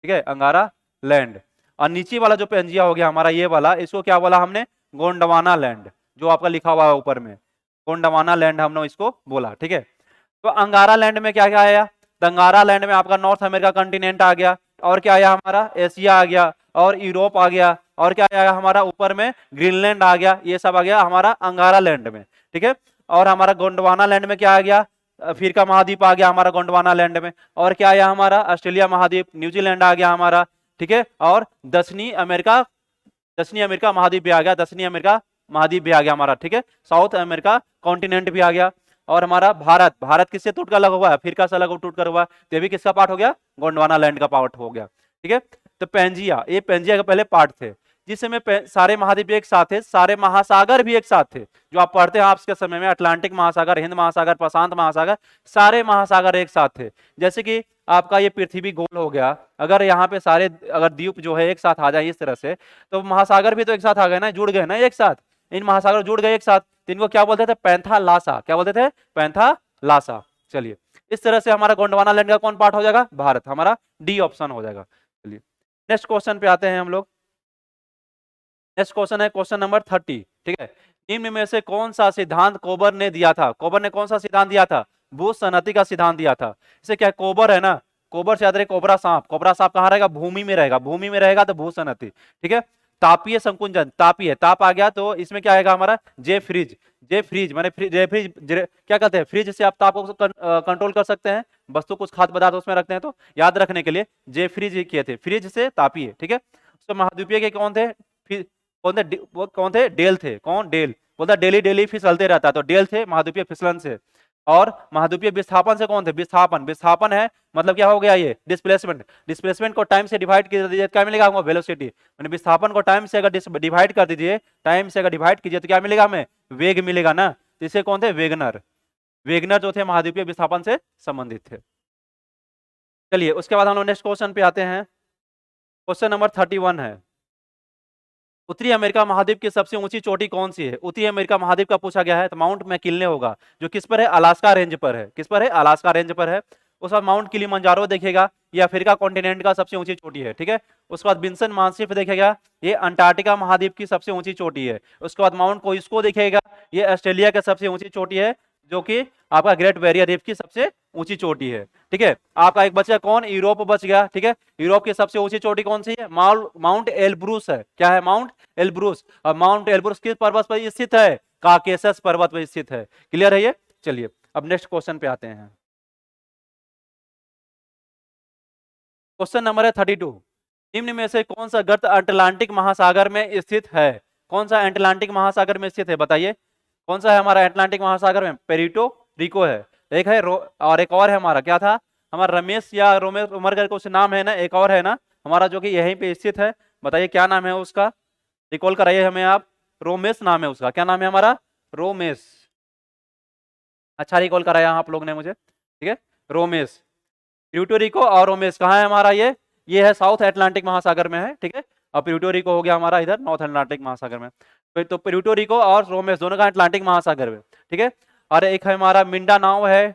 ठीक है, अंगारा लैंड। और नीचे वाला जो पेंजिया हो गया हमारा ये वाला, इसको क्या बोला हमने? गोंडवाना लैंड, जो आपका लिखा हुआ है ऊपर में, गोंडवाना लैंड हमने इसको बोला। ठीक है, तो अंगारा लैंड में क्या क्या आया? अंगारा लैंड में आपका नॉर्थ अमेरिका कंटिनेंट आ गया, और क्या आया हमारा? एशिया आ गया, और यूरोप आ गया, और क्या आया हमारा ऊपर में ग्रीनलैंड आ गया, ये सब आ गया हमारा अंगारा लैंड में, ठीक है। और हमारा गोंडवाना लैंड में क्या आ गया, अफ्रीका महाद्वीप आ गया हमारा गोंडवाना लैंड में। और क्या आया हमारा ऑस्ट्रेलिया महाद्वीप, न्यूजीलैंड आ गया हमारा, ठीक है। और दक्षिणी अमेरिका महाद्वीप भी आ गया, दक्षिणी अमेरिका महाद्वीप भी आ गया हमारा, ठीक है। साउथ अमेरिका कॉन्टिनेंट भी आ गया। और हमारा भारत, भारत किससे टूट कर लगा हुआ है, अफ्रीका से अलग टूट कर हुआ है, तो ये भी किसका पार्ट हो गया, गोंडवाना लैंड का पार्ट हो गया, ठीक है। तो पेंजिया, ये पेंजिया के पहले पार्ट थे, जिस समय सारे महाद्वीप एक साथ थे, सारे महासागर भी एक साथ थे, जो आप पढ़ते हैं आज के समय में, अटलांटिक महासागर, हिंद महासागर, प्रशांत महासागर, सारे महासागर एक साथ थे। जैसे कि आपका ये पृथ्वी गोल हो गया, अगर यहाँ पे सारे अगर द्वीप जो है एक साथ आ जाए इस तरह से, तो महासागर भी तो एक साथ आ गए ना, जुड़ गए ना एक साथ, इन महासागर जुड़ गए एक साथ, तो इनको क्या बोलते थे, पैंथालासा, क्या बोलते थे, पैंथालासा। चलिए, इस तरह से हमारा गोंडवाना लैंड का कौन पार्ट हो जाएगा, भारत, हमारा डी ऑप्शन हो जाएगा। चलिए नेक्स्ट क्वेश्चन पे आते हैं हम लोग। नेक्स्ट क्वेश्चन है क्वेश्चन नंबर 30, ठीक है। निम्न में से कौन सा सिद्धांत कोबर ने दिया था, कोबर ने कौन सा सिद्धांत दिया था, भू सनति का सिद्धांत दिया था। इसे क्या, कोबर है ना, कोबर से याद रहे, कोबरा सांप, कोबरा सांप कहाँ रहेगा, भूमि में रहेगा, भूमि में रहेगा तो भू सनति, ठीक है। तापीय संकुंचन, तापीय, ताप आ गया तो इसमें क्या आएगा हमारा, जे फ्रीज, जे फ्रीज माने जे फ्रीज, क्या कहते हैं, फ्रिज से आप ताप को कंट्रोल कर सकते हैं, वस्तु कुछ खाद्य पदार्थ उसमें रखते हैं, तो याद रखने के लिए जे फ्रीज ही किए थे, फ्रिज से तापीय, ठीक है। तो महाद्वीपीय के कौन थे, वो कौन थे, डेल थे, कौन, डेल, बोलता डेली डेली फिसलते रहता, तो डेल थे महाद्वीपीय फिसलन से। और महाद्वीपीय विस्थापन से कौन थे, विस्थापन, विस्थापन है मतलब क्या हो गया, ये डिस्प्लेसमेंट, डिस्प्लेसमेंट को टाइम से डिवाइड कर दीजिए क्या मिलेगा हमको, वेलोसिटी, मैंने विस्थापन को टाइम से अगर डिवाइड कर दीजिए, टाइम से अगर डिवाइड कीजिए तो क्या मिलेगा हमें, वेग मिलेगा ना, तो इसे कौन थे, वेगनर, वेगनर जो थे महाद्वीपीय विस्थापन से संबंधित थे। चलिए उसके बाद हम लोग नेक्स्ट क्वेश्चन पे आते हैं, क्वेश्चन नंबर 31 है, उत्तरी अमेरिका महाद्वीप की सबसे ऊंची चोटी कौन सी है, उत्तरी अमेरिका महाद्वीप का पूछा गया है, तो माउंट मैकिन्ले होगा, जो किस पर है, अलास्का रेंज पर है, किस पर है, अलास्का रेंज पर है। उसके बाद माउंट किलिमंजारो देखेगा, ये अफ्रीका कॉन्टिनेंट का सबसे ऊंची चोटी है, ठीक है। उसके बाद विंसन मानसिफ देखेगा, ये अंटार्कटिका महाद्वीप की सबसे ऊंची चोटी है। उसके बाद माउंट कोइस्को देखेगा, ये ऑस्ट्रेलिया की सबसे ऊंची चोटी है, जो कि आपका ग्रेट बैरियर रीफ की सबसे ऊंची चोटी है, ठीक है। आपका एक बचा कौन, यूरोप बच गया, ठीक है। यूरोप की सबसे ऊंची चोटी कौन सी है, माउंट एल्ब्रूस है, क्या है, माउंट एल्ब्रूस। और माउंट एल्ब्रूस किस पर्वत पर स्थित है, काकेशस पर्वत पर स्थित है, क्लियर है ये। चलिए अब नेक्स्ट क्वेश्चन पे आते हैं, क्वेश्चन नंबर है 32, निम्न में से कौन सा गर्त अटलांटिक महासागर में स्थित है, कौन सा अटलांटिक महासागर में स्थित है, बताइए कौन सा है हमारा अटलांटिक महासागर में, पेरिटो रिको है, एक है और एक और है हमारा, क्या था हमारा, रमेश या रोमेश उमर का कुछ नाम है ना, एक और है ना हमारा, जो कि यहीं पे स्थित है, बताइए क्या नाम है उसका, रिकॉल कराइए हमें आप, रोमेश नाम है उसका, क्या नाम है हमारा, रोमेश, अच्छा रिकॉल कराया आप लोग ने मुझे, ठीक है, रोमेश, प्यूर्टो रिको और रोमेश कहाँ है हमारा, ये है साउथ अटलांटिक महासागर में है, ठीक है। और प्यूर्टो रिको हो गया हमारा इधर नॉर्थ अटलांटिक महासागर में, तो प्यूर्टो रिको और रोमेश दोनों का अटलांटिक महासागर में, ठीक है। और एक है हमारा मिंडा नाव है,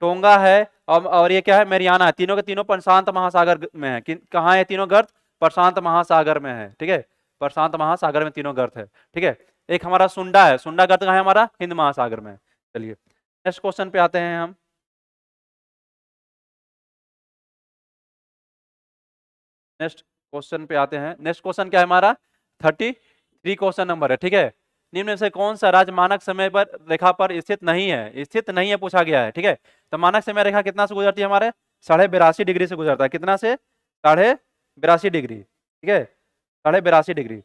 टोंगा है, और ये क्या है, मेरियाना है, तीनों के तीनों प्रशांत महासागर में है, कहाँ है तीनों गर्त, प्रशांत महासागर में है, ठीक है, प्रशांत महासागर में तीनों गर्त है, ठीक है। एक हमारा सुंडा है, सुंडा गर्त कहाँ है हमारा, हिंद महासागर में। चलिए नेक्स्ट क्वेश्चन पे आते हैं हम, नेक्स्ट क्वेश्चन पे आते हैं, नेक्स्ट क्वेश्चन क्या है हमारा, 33 क्वेश्चन नंबर है, ठीक है। निम्न में से कौन सा राज्य मानक समय पर रेखा पर स्थित नहीं है, स्थित नहीं है पूछा गया है, ठीक है। तो मानक समय रेखा कितना से गुजरती है हमारे, 82.5 डिग्री से गुजरता है, कितना से, 82.5 डिग्री, ठीक है, 82.5 डिग्री,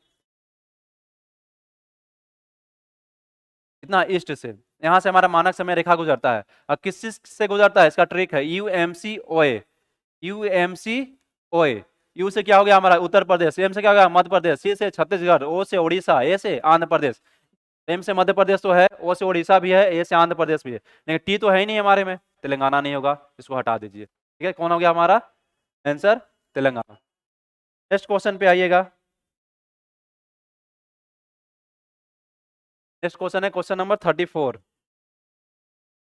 इतना ईस्ट से, यहाँ से हमारा मानक समय रेखा गुजरता है। और किस चीज से गुजरता है, इसका ट्रिक है, यूएमसी ओए, यूएमसी ओए, यू से क्या हो गया हमारा उत्तर प्रदेश, एम से क्या हो गया मध्य प्रदेश, सी से छत्तीसगढ़, ओ से उड़ीसा, ए से आंध्र प्रदेश, एम से मध्य प्रदेश तो है, ओ से उड़ीसा भी है, ए से आंध्र प्रदेश भी है, लेकिन टी तो है ही नहीं हमारे में, तेलंगाना नहीं होगा, इसको हटा दीजिए, ठीक है। कौन हो गया हमारा आंसर, तेलंगाना। नेक्स्ट क्वेश्चन पे आइएगा, नेक्स्ट क्वेश्चन है क्वेश्चन नंबर 34,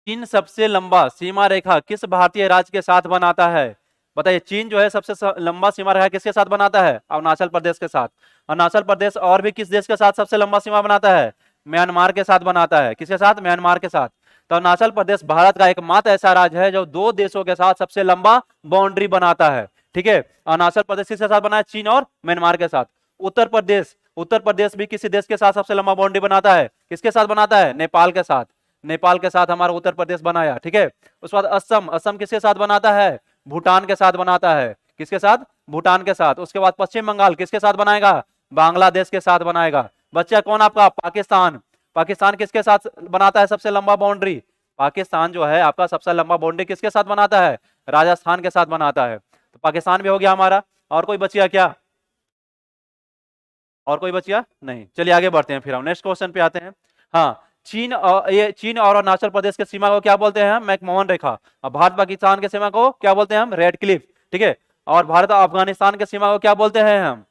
चीन सबसे लंबा सीमा रेखा किस भारतीय राज्य के साथ बनाता है, बताइए चीन जो है सबसे लंबा सीमा रेखा किसके साथ बनाता है, अरुणाचल प्रदेश के साथ। अरुणाचल प्रदेश और भी किस देश के साथ सबसे लंबा सीमा बनाता है, म्यांमार के साथ बनाता है, किसके साथ, म्यांमार के साथ। तो अरुणाचल प्रदेश भारत का एकमात्र ऐसा राज्य है जो 2 देशों के साथ सबसे लंबा बाउंड्री बनाता है, ठीक है। अरुणाचल प्रदेश किसके साथ बना है, चीन और म्यांमार के साथ। उत्तर प्रदेश, उत्तर प्रदेश भी किसी देश के साथ सबसे लंबा बाउंड्री बनाता है, किसके साथ बनाता है? नेपाल के साथ, नेपाल के साथ हमारा उत्तर प्रदेश बनाया, ठीक है। उसके बाद असम, असम किसके साथ बनाता है? भूटान के साथ बनाता है, किसके साथ? भूटान के साथ। उसके बाद पश्चिम बंगाल किसके साथ बनाएगा? बांग्लादेश के साथ बनाएगा। बच्चा कौन आपका? पाकिस्तान, पाकिस्तान किसके साथ बनाता है सबसे लंबा बाउंड्री? पाकिस्तान जो है आपका सबसे लंबा बाउंड्री किसके साथ बनाता है? राजस्थान के साथ बनाता है। तो पाकिस्तान भी हो गया हमारा। और कोई बचिया क्या? और कोई बचिया नहीं। चलिए आगे बढ़ते हैं, फिर हम नेक्स्ट क्वेश्चन पे आते हैं। हाँ, चीन और ये चीन और अरुणाचल प्रदेश के सीमा को क्या बोलते हैं हम? मैकमोहन रेखा। और भारत पाकिस्तान के सीमा को क्या बोलते हैं हम? रेड क्लिफ, ठीक है। और भारत अफगानिस्तान के सीमा को क्या बोलते हैं हम?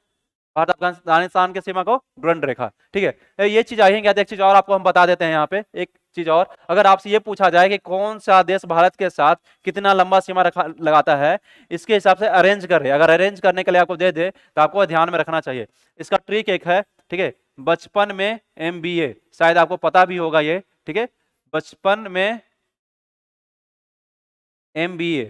भारत अफगानिस्तान की सीमा को डुरंड रेखा, ठीक है। ये चीज आई है क्या? एक चीज और आपको हम बता देते हैं यहाँ पे, एक चीज और। अगर आपसे ये पूछा जाए कि कौन सा देश भारत के साथ कितना लंबा सीमा रखा लगाता है, इसके हिसाब से अरेंज करे, अगर अरेंज करने के लिए आपको दे दे तो आपको ध्यान में रखना चाहिए। इसका ट्रिक एक है, ठीक है। बचपन में MBA, शायद आपको पता भी होगा ये, ठीक है। बचपन में MBA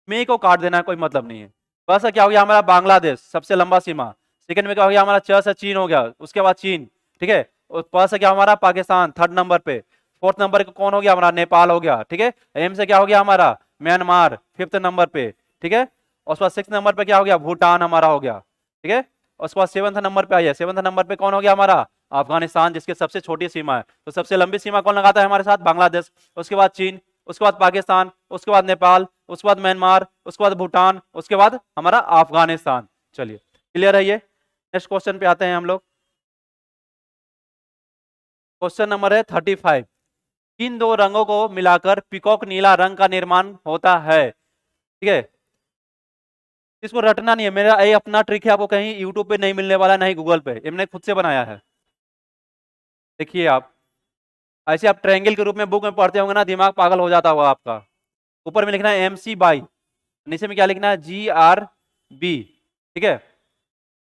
में को काट देना कोई मतलब नहीं है। बस क्या हो गया हमारा? बांग्लादेश सबसे लंबा सीमा। सेकंड में क्या हो गया हमारा? च से चीन हो गया, उसके बाद चीन, ठीक है। और प से क्या हमारा? पाकिस्तान थर्ड नंबर पे। फोर्थ नंबर पे कौन हो गया हमारा? नेपाल हो गया, ठीक है। एम से क्या हो गया हमारा? म्यांमार फिफ्थ नंबर पे, ठीक है। और उसके बाद सिक्स नंबर पे क्या हो गया? भूटान हमारा हो गया, ठीक है। और उसके बाद सेवंथ नंबर पे आइए, सेवंथ नंबर पे कौन हो गया हमारा? अफगानिस्तान, जिसकी सबसे छोटी सीमा है। तो सबसे लंबी सीमा कौन लगाता है हमारे साथ? बांग्लादेश। उसके बाद चीन, उसके बाद पाकिस्तान, उसके बाद नेपाल, उसके बाद म्यांमार, उसके बाद भूटान, उसके बाद हमारा अफगानिस्तान। चलिए क्लियर है ये। नेक्स्ट क्वेश्चन पे आते हैं हम लोग। क्वेश्चन नंबर है 35। किन दो रंगों को मिलाकर पीकॉक नीला रंग का निर्माण होता है? ठीक है, इसको रटना नहीं है, मेरा ये अपना ट्रिक है, आपको कहीं यूट्यूब पे नहीं मिलने वाला, नहीं गूगल पे, ये मैंने खुद से बनाया है। देखिए आप, ऐसे आप ट्रायंगल के रूप में बुक में पढ़ते होंगे ना, दिमाग पागल हो जाता होगा आपका। ऊपर में लिखना है MC/, नीचे में क्या लिखना है? GRB, ठीक है।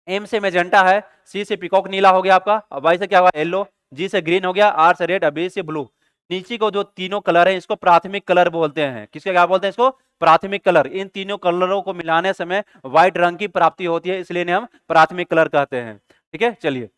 M से मेजेंटा है, C से पिकॉक नीला हो गया आपका, और Y से क्या हुआ? येलो, G से ग्रीन हो गया, R से रेड, B से ब्लू। नीचे को जो तीनों कलर है इसको प्राथमिक कलर बोलते हैं। किसके क्या बोलते हैं? इसको प्राथमिक कलर। इन तीनों कलरों को मिलाने समय व्हाइट रंग की प्राप्ति होती है, इसलिए इन्हें हम प्राथमिक कलर कहते हैं, ठीक है। चलिए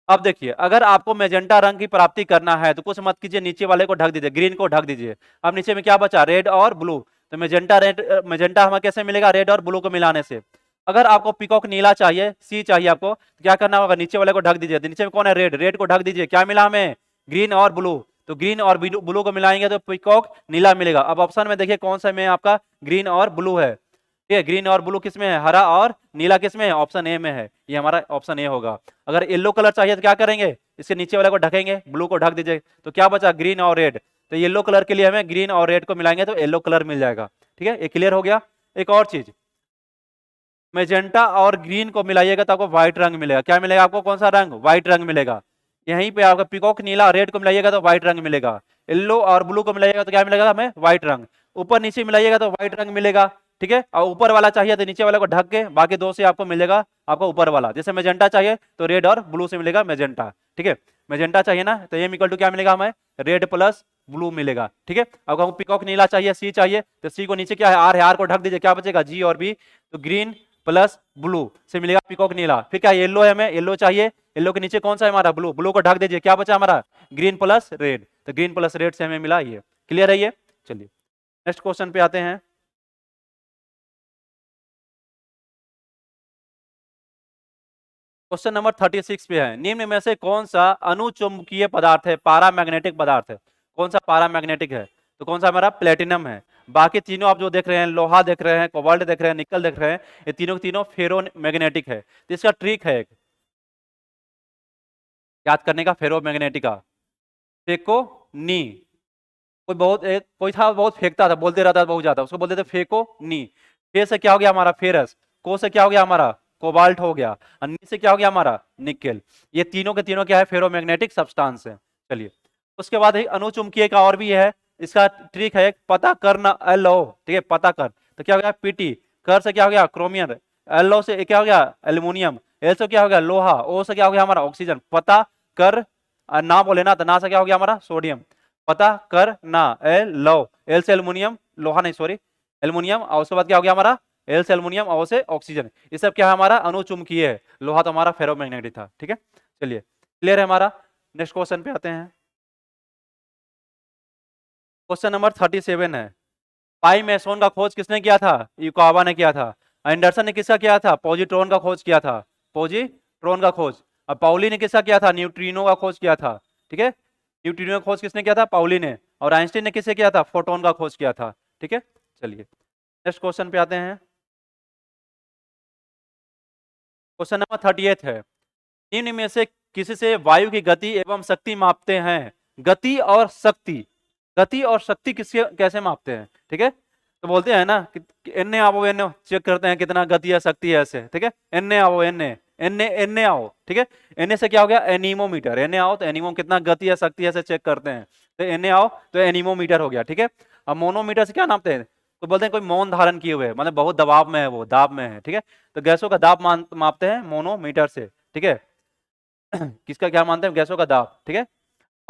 अब देखिए, अगर आपको मेजेंटा रंग की प्राप्ति करना है तो कुछ मत कीजिए, नीचे वाले को ढक दीजिए, ग्रीन को ढक दीजिए। अब नीचे में क्या बचा? रेड और ब्लू। तो मेजेंटा रेड, मेजेंटा हमें कैसे मिलेगा? रेड और ब्लू को मिलाने से। अगर आपको पिकॉक नीला चाहिए, C चाहिए आपको, तो क्या करना होगा? नीचे वाले को ढक दीजिए। नीचे में कौन है? रेड, रेड को ढक दीजिए। क्या मिला हमें? ग्रीन और ब्लू। तो ग्रीन और ब्लू को मिलाएंगे तो पिकॉक नीला मिलेगा। अब ऑप्शन में देखिए कौन सा में आपका ग्रीन और ब्लू है, ठीक है। ग्रीन और ब्लू किस में है? हरा और नीला किस में है? ऑप्शन ए में है, ये हमारा ऑप्शन ए होगा। अगर येलो कलर चाहिए तो क्या करेंगे? इसके नीचे वाले को ढकेंगे, ब्लू को ढक दीजिए, तो क्या बचा? ग्रीन और रेड। तो येलो कलर के लिए हमें ग्रीन और रेड को मिलाएंगे तो येलो कलर मिल जाएगा, ठीक है। ये क्लियर हो गया। एक और चीज, मेजेंटा और ग्रीन को मिलाइएगा तो आपको व्हाइट रंग मिलेगा। क्या मिलेगा आपको? कौन सा रंग? व्हाइट रंग मिलेगा। यहीं पे आपका पिकॉक नीला और रेड को मिलाइएगा तो व्हाइट रंग मिलेगा। येलो और ब्लू को मिलाइएगा तो क्या मिलेगा हमें? व्हाइट रंग। ऊपर नीचे मिलाइएगा तो व्हाइट रंग मिलेगा, ठीक है। और ऊपर वाला चाहिए तो नीचे वाले को ढक के बाकी दो से आपको मिलेगा आपको ऊपर वाला। जैसे मेजेंटा चाहिए तो रेड और ब्लू से मिलेगा मेजेंटा, ठीक है। मेजेंटा चाहिए ना, तो M = क्या मिलेगा हमें? रेड प्लस ब्लू मिलेगा, ठीक है। अब आपको पिकॉक नीला चाहिए, C चाहिए, तो C को नीचे क्या है? R है, R को ढक दीजिए, क्या बचेगा? G और B। तो ग्रीन प्लस ब्लू से मिलेगा पिकॉक नीला। फिर क्या? येलो है, हमें येलो चाहिए, येलो के नीचे कौन सा है हमारा? ब्लू, ब्लू को ढक दीजिए, क्या बचा हमारा? Green plus red. तो ग्रीन प्लस रेड से हमें मिला ये। क्लियर है ये। चलिए नेक्स्ट क्वेश्चन पे आते हैं। क्वेश्चन नंबर 36 पे है, निम्न में से कौन सा अनुचुंबकीय पदार्थ है? पैरामैग्नेटिक पदार्थ है। कौन सा पैरामैग्नेटिक है? तो कौन सा हमारा? प्लेटिनम है। बाकी तीनों आप जो देख रहे हैं, लोहा देख रहे हैं, कोबाल्ट देख रहे हैं, निकल देख रहे हैं, ये तीनों के तीनों फेरो मैग्नेटिक है। तो इसका ट्रिक है एक याद करने का, फेरो मैग्नेटिक का। फेको नी, कोई था बहुत फेंकता था, बोलते रहता था बहुत ज्यादा, उसको बोलते थे फेको नी। फे से क्या हो गया हमारा? फेरस। को से क्या हो गया हमारा? कोबाल्ट हो गया। और नी से क्या हो गया हमारा? निकेल। ये तीनों के तीनों क्या है? फेरोमैग्नेटिक सब्सटेंस है। चलिए उसके बाद एक अनुचुंबकीय का और भी है, इसका ट्रिक है पता करना, LO, ठीक है, पता कर। तो क्या हो गया? पीटी। कर से क्या हो गया? क्रोमियम। LO से क्या हो गया? एल्यूमिनियम। एल से क्या हो गया? लोहा। ओ से क्या हो गया हमारा? ऑक्सीजन। पता कर, ना बोले ना, तो ना से क्या हो गया हमारा? सोडियम। पता कर ना, एल लो, एल से एल्यूमिनियम, लोहा नहीं सॉरी, एल्यूमिनियम। और उसके बाद क्या हो गया हमारा? एल से एल्युमिनियम, ओ से ऑक्सीजन। ये सब क्या है हमारा अणुचुंबकीय है, लोहा तो हमारा फेरोमैग्नेटिक था। ठीक है, चलिए क्लियर है हमारा। नेक्स्ट क्वेश्चन पे आते हैं। क्वेश्चन नंबर 37 है, पाई मैसोन का खोज किसने किया था? युकावा ने किया था। एंडरसन ने किसका किया था? पॉजिट्रॉन का खोज किया था, पॉजिट्रॉन का खोज। अब पाउली ने किसका किया था? न्यूट्रिनो का खोज किया था। ठीक है, न्यूट्रिनो का खोज किसने किया था? पाउली ने। और आइंस्टीन ने किससे किया था? फोटोन का खोज किया था। ठीक है, चलिए नेक्स्ट क्वेश्चन पे आते हैं। क्वेश्चन नंबर 38 है, निम्न में से किसी से वायु की गति एवं शक्ति मापते हैं? गति और शक्ति, गति और शक्ति किसके कैसे मापते हैं? ठीक है, तो बोलते हैं ना कि एन्ने आओ एन्ने, चेक करते हैं कितना गति है शक्ति है ऐसे। ठीक है, एन्ने आओ एन्ने, एन्ने एन्ने आओ। ठीक है, एन्ने से क्या हो गया? एनीमोमीटर। एन्ने आओ तो एनीमो कितना गति है शक्ति है ऐसे चेक करते हैं, तो एन्ने आओ तो एनीमोमीटर हो गया। ठीक है, अब मोनोमीटर से क्या नापते हैं? तो बोलते हैं कोई मौन धारण किए हुए, मतलब बहुत दबाव में है, वो दाब में है। ठीक है, तो गैसों का दाब मापते हैं मोनोमीटर से। ठीक है, किसका क्या मानते हैं? गैसों का दाब। ठीक है,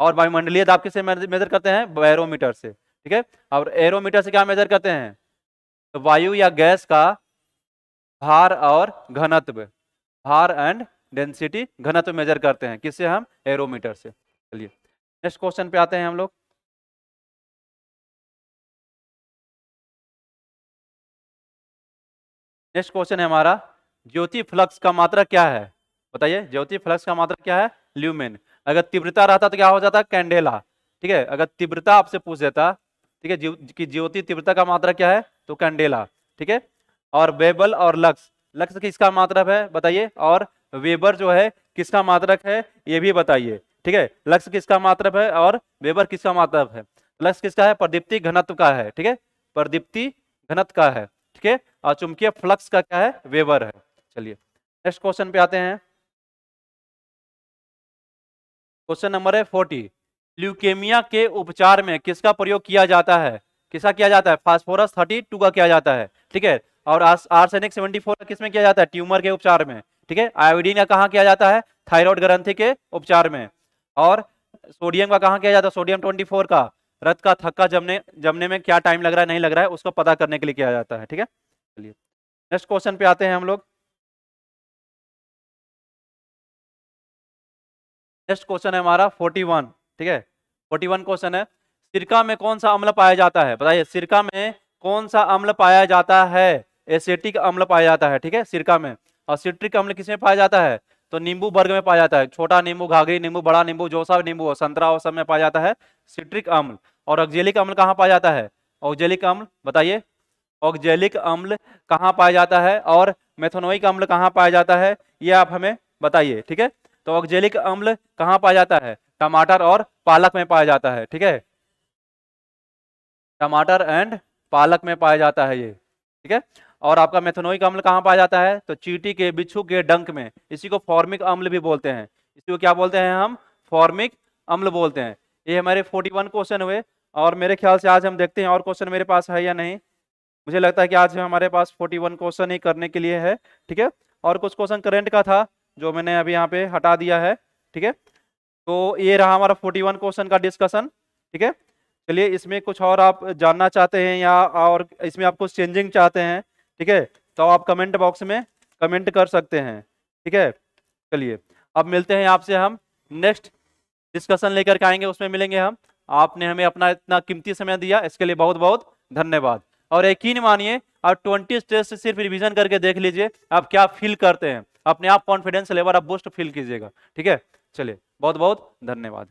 और वायुमंडलीय दाब किससे मेजर करते हैं? बैरोमीटर से। ठीक है, और एरोमीटर से क्या मेजर करते हैं? तो वायु या गैस का भार और घनत्व, भार एंड डेंसिटी, घनत्व मेजर करते हैं किससे? हम एरोमीटर से। चलिए नेक्स्ट क्वेश्चन पे आते हैं हम लोग। नेक्स्ट क्वेश्चन है हमारा, ज्योति फ्लक्स का मात्रक क्या है? बताइए, ज्योति फ्लक्स का मात्रक क्या है? ल्यूमेन। अगर तीव्रता रहता तो क्या हो जाता? कैंडेला। ठीक है, अगर तीव्रता आपसे पूछ देता, ठीक है, कि ज्योति तीव्रता का मात्रक क्या है, तो कैंडेला। ठीक है, और वेबल और लक्स, लक्स किसका मात्रक है बताइए, और वेबर जो है किसका मात्रक है ये भी बताइए। ठीक है, लक्स किसका मात्रक है और वेबर किसका मात्रक है? लक्स किसका है? प्रदीप्ति घनत्व का है। ठीक है, प्रदीप्ति घनत्व का है। ठीक है, और चुंबकीय फ्लक्स का क्या है? वेबर है। चलिए नेक्स्ट क्वेश्चन पे आते हैं। क्वेश्चन नंबर है 40, ल्यूकेमिया के उपचार में किसका प्रयोग किया जाता है? किसका किया जाता है? फास्फोरस 32 का किया जाता है। ठीक है, और आर्सेनिक 74 किस में किया जाता है? ट्यूमर के उपचार में। ठीक है, आयोडीन का कहाँ किया जाता है? थायराइड ग्रंथि के उपचार में। और सोडियम का कहाँ किया जाता है? सोडियम 24 का रक्त का थक्का जमने में क्या टाइम लग रहा है नहीं लग रहा है उसको पता करने के लिए किया जाता है। ठीक है, चलिए नेक्स्ट क्वेश्चन पे आते हैं हम लोग। नेक्स्ट क्वेश्चन है हमारा 41। ठीक है, 41 क्वेश्चन है, सिरका में कौन सा अम्ल पाया जाता है? बताइए, सिरका में कौन सा अम्ल पाया जाता है? एसिटिक अम्ल पाया जाता है। ठीक है, सिरका में। और सिट्रिक अम्ल किसमें पाया जाता है? तो नींबू वर्ग में पाया जाता है, छोटा नींबू, घाघरी नींबू, बड़ा नींबू, जो सा नींबू हो, संतरा हो, सब में पाया जाता है सिट्रिक अम्ल। और ऑक्जेलिक अम्ल कहाँ पाया जाता है? ऑक्जेलिक अम्ल बताइए, ऑक्जेलिक अम्ल कहाँ पाया जाता है? और मेथनोइक अम्ल कहाँ पाया जाता है? ये आप हमें बताइए। ठीक है, तो ऑक्जेलिक अम्ल कहाँ पाया जाता है? टमाटर और पालक में पाया जाता है। ठीक है, टमाटर एंड पालक में पाया जाता है ये। ठीक है, और आपका मेथनोइक अम्ल कहाँ पाया जाता है? तो चींटी के, बिच्छू के डंक में। इसी को फॉर्मिक अम्ल भी बोलते हैं। इसी को क्या बोलते हैं हम? फॉर्मिक अम्ल बोलते हैं। ये हमारे 41 क्वेश्चन हुए, और मेरे ख्याल से आज हम देखते हैं और क्वेश्चन मेरे पास है या नहीं। मुझे लगता है कि आज हमारे पास 41 क्वेश्चन ही करने के लिए है। ठीक है, और कुछ क्वेश्चन करंट का था जो मैंने अभी यहाँ पे हटा दिया है। ठीक है, तो ये रहा हमारा 41 क्वेश्चन का डिस्कशन। ठीक है, चलिए इसमें कुछ और आप जानना चाहते हैं या और इसमें आप कुछ चेंजिंग चाहते हैं, ठीक है, तो आप कमेंट बॉक्स में कमेंट कर सकते हैं। ठीक है, चलिए अब मिलते हैं आपसे हम नेक्स्ट डिस्कशन लेकर के आएंगे, उसमें मिलेंगे हम। आपने हमें अपना इतना कीमती समय दिया, इसके लिए बहुत बहुत धन्यवाद। और यकीन मानिए, आप 20 टेस्ट सिर्फ रिवीजन करके देख लीजिए, आप क्या फील करते हैं, अपने आप कॉन्फिडेंस लेवल आप बूस्ट फील कीजिएगा। ठीक है, चलिए बहुत बहुत धन्यवाद।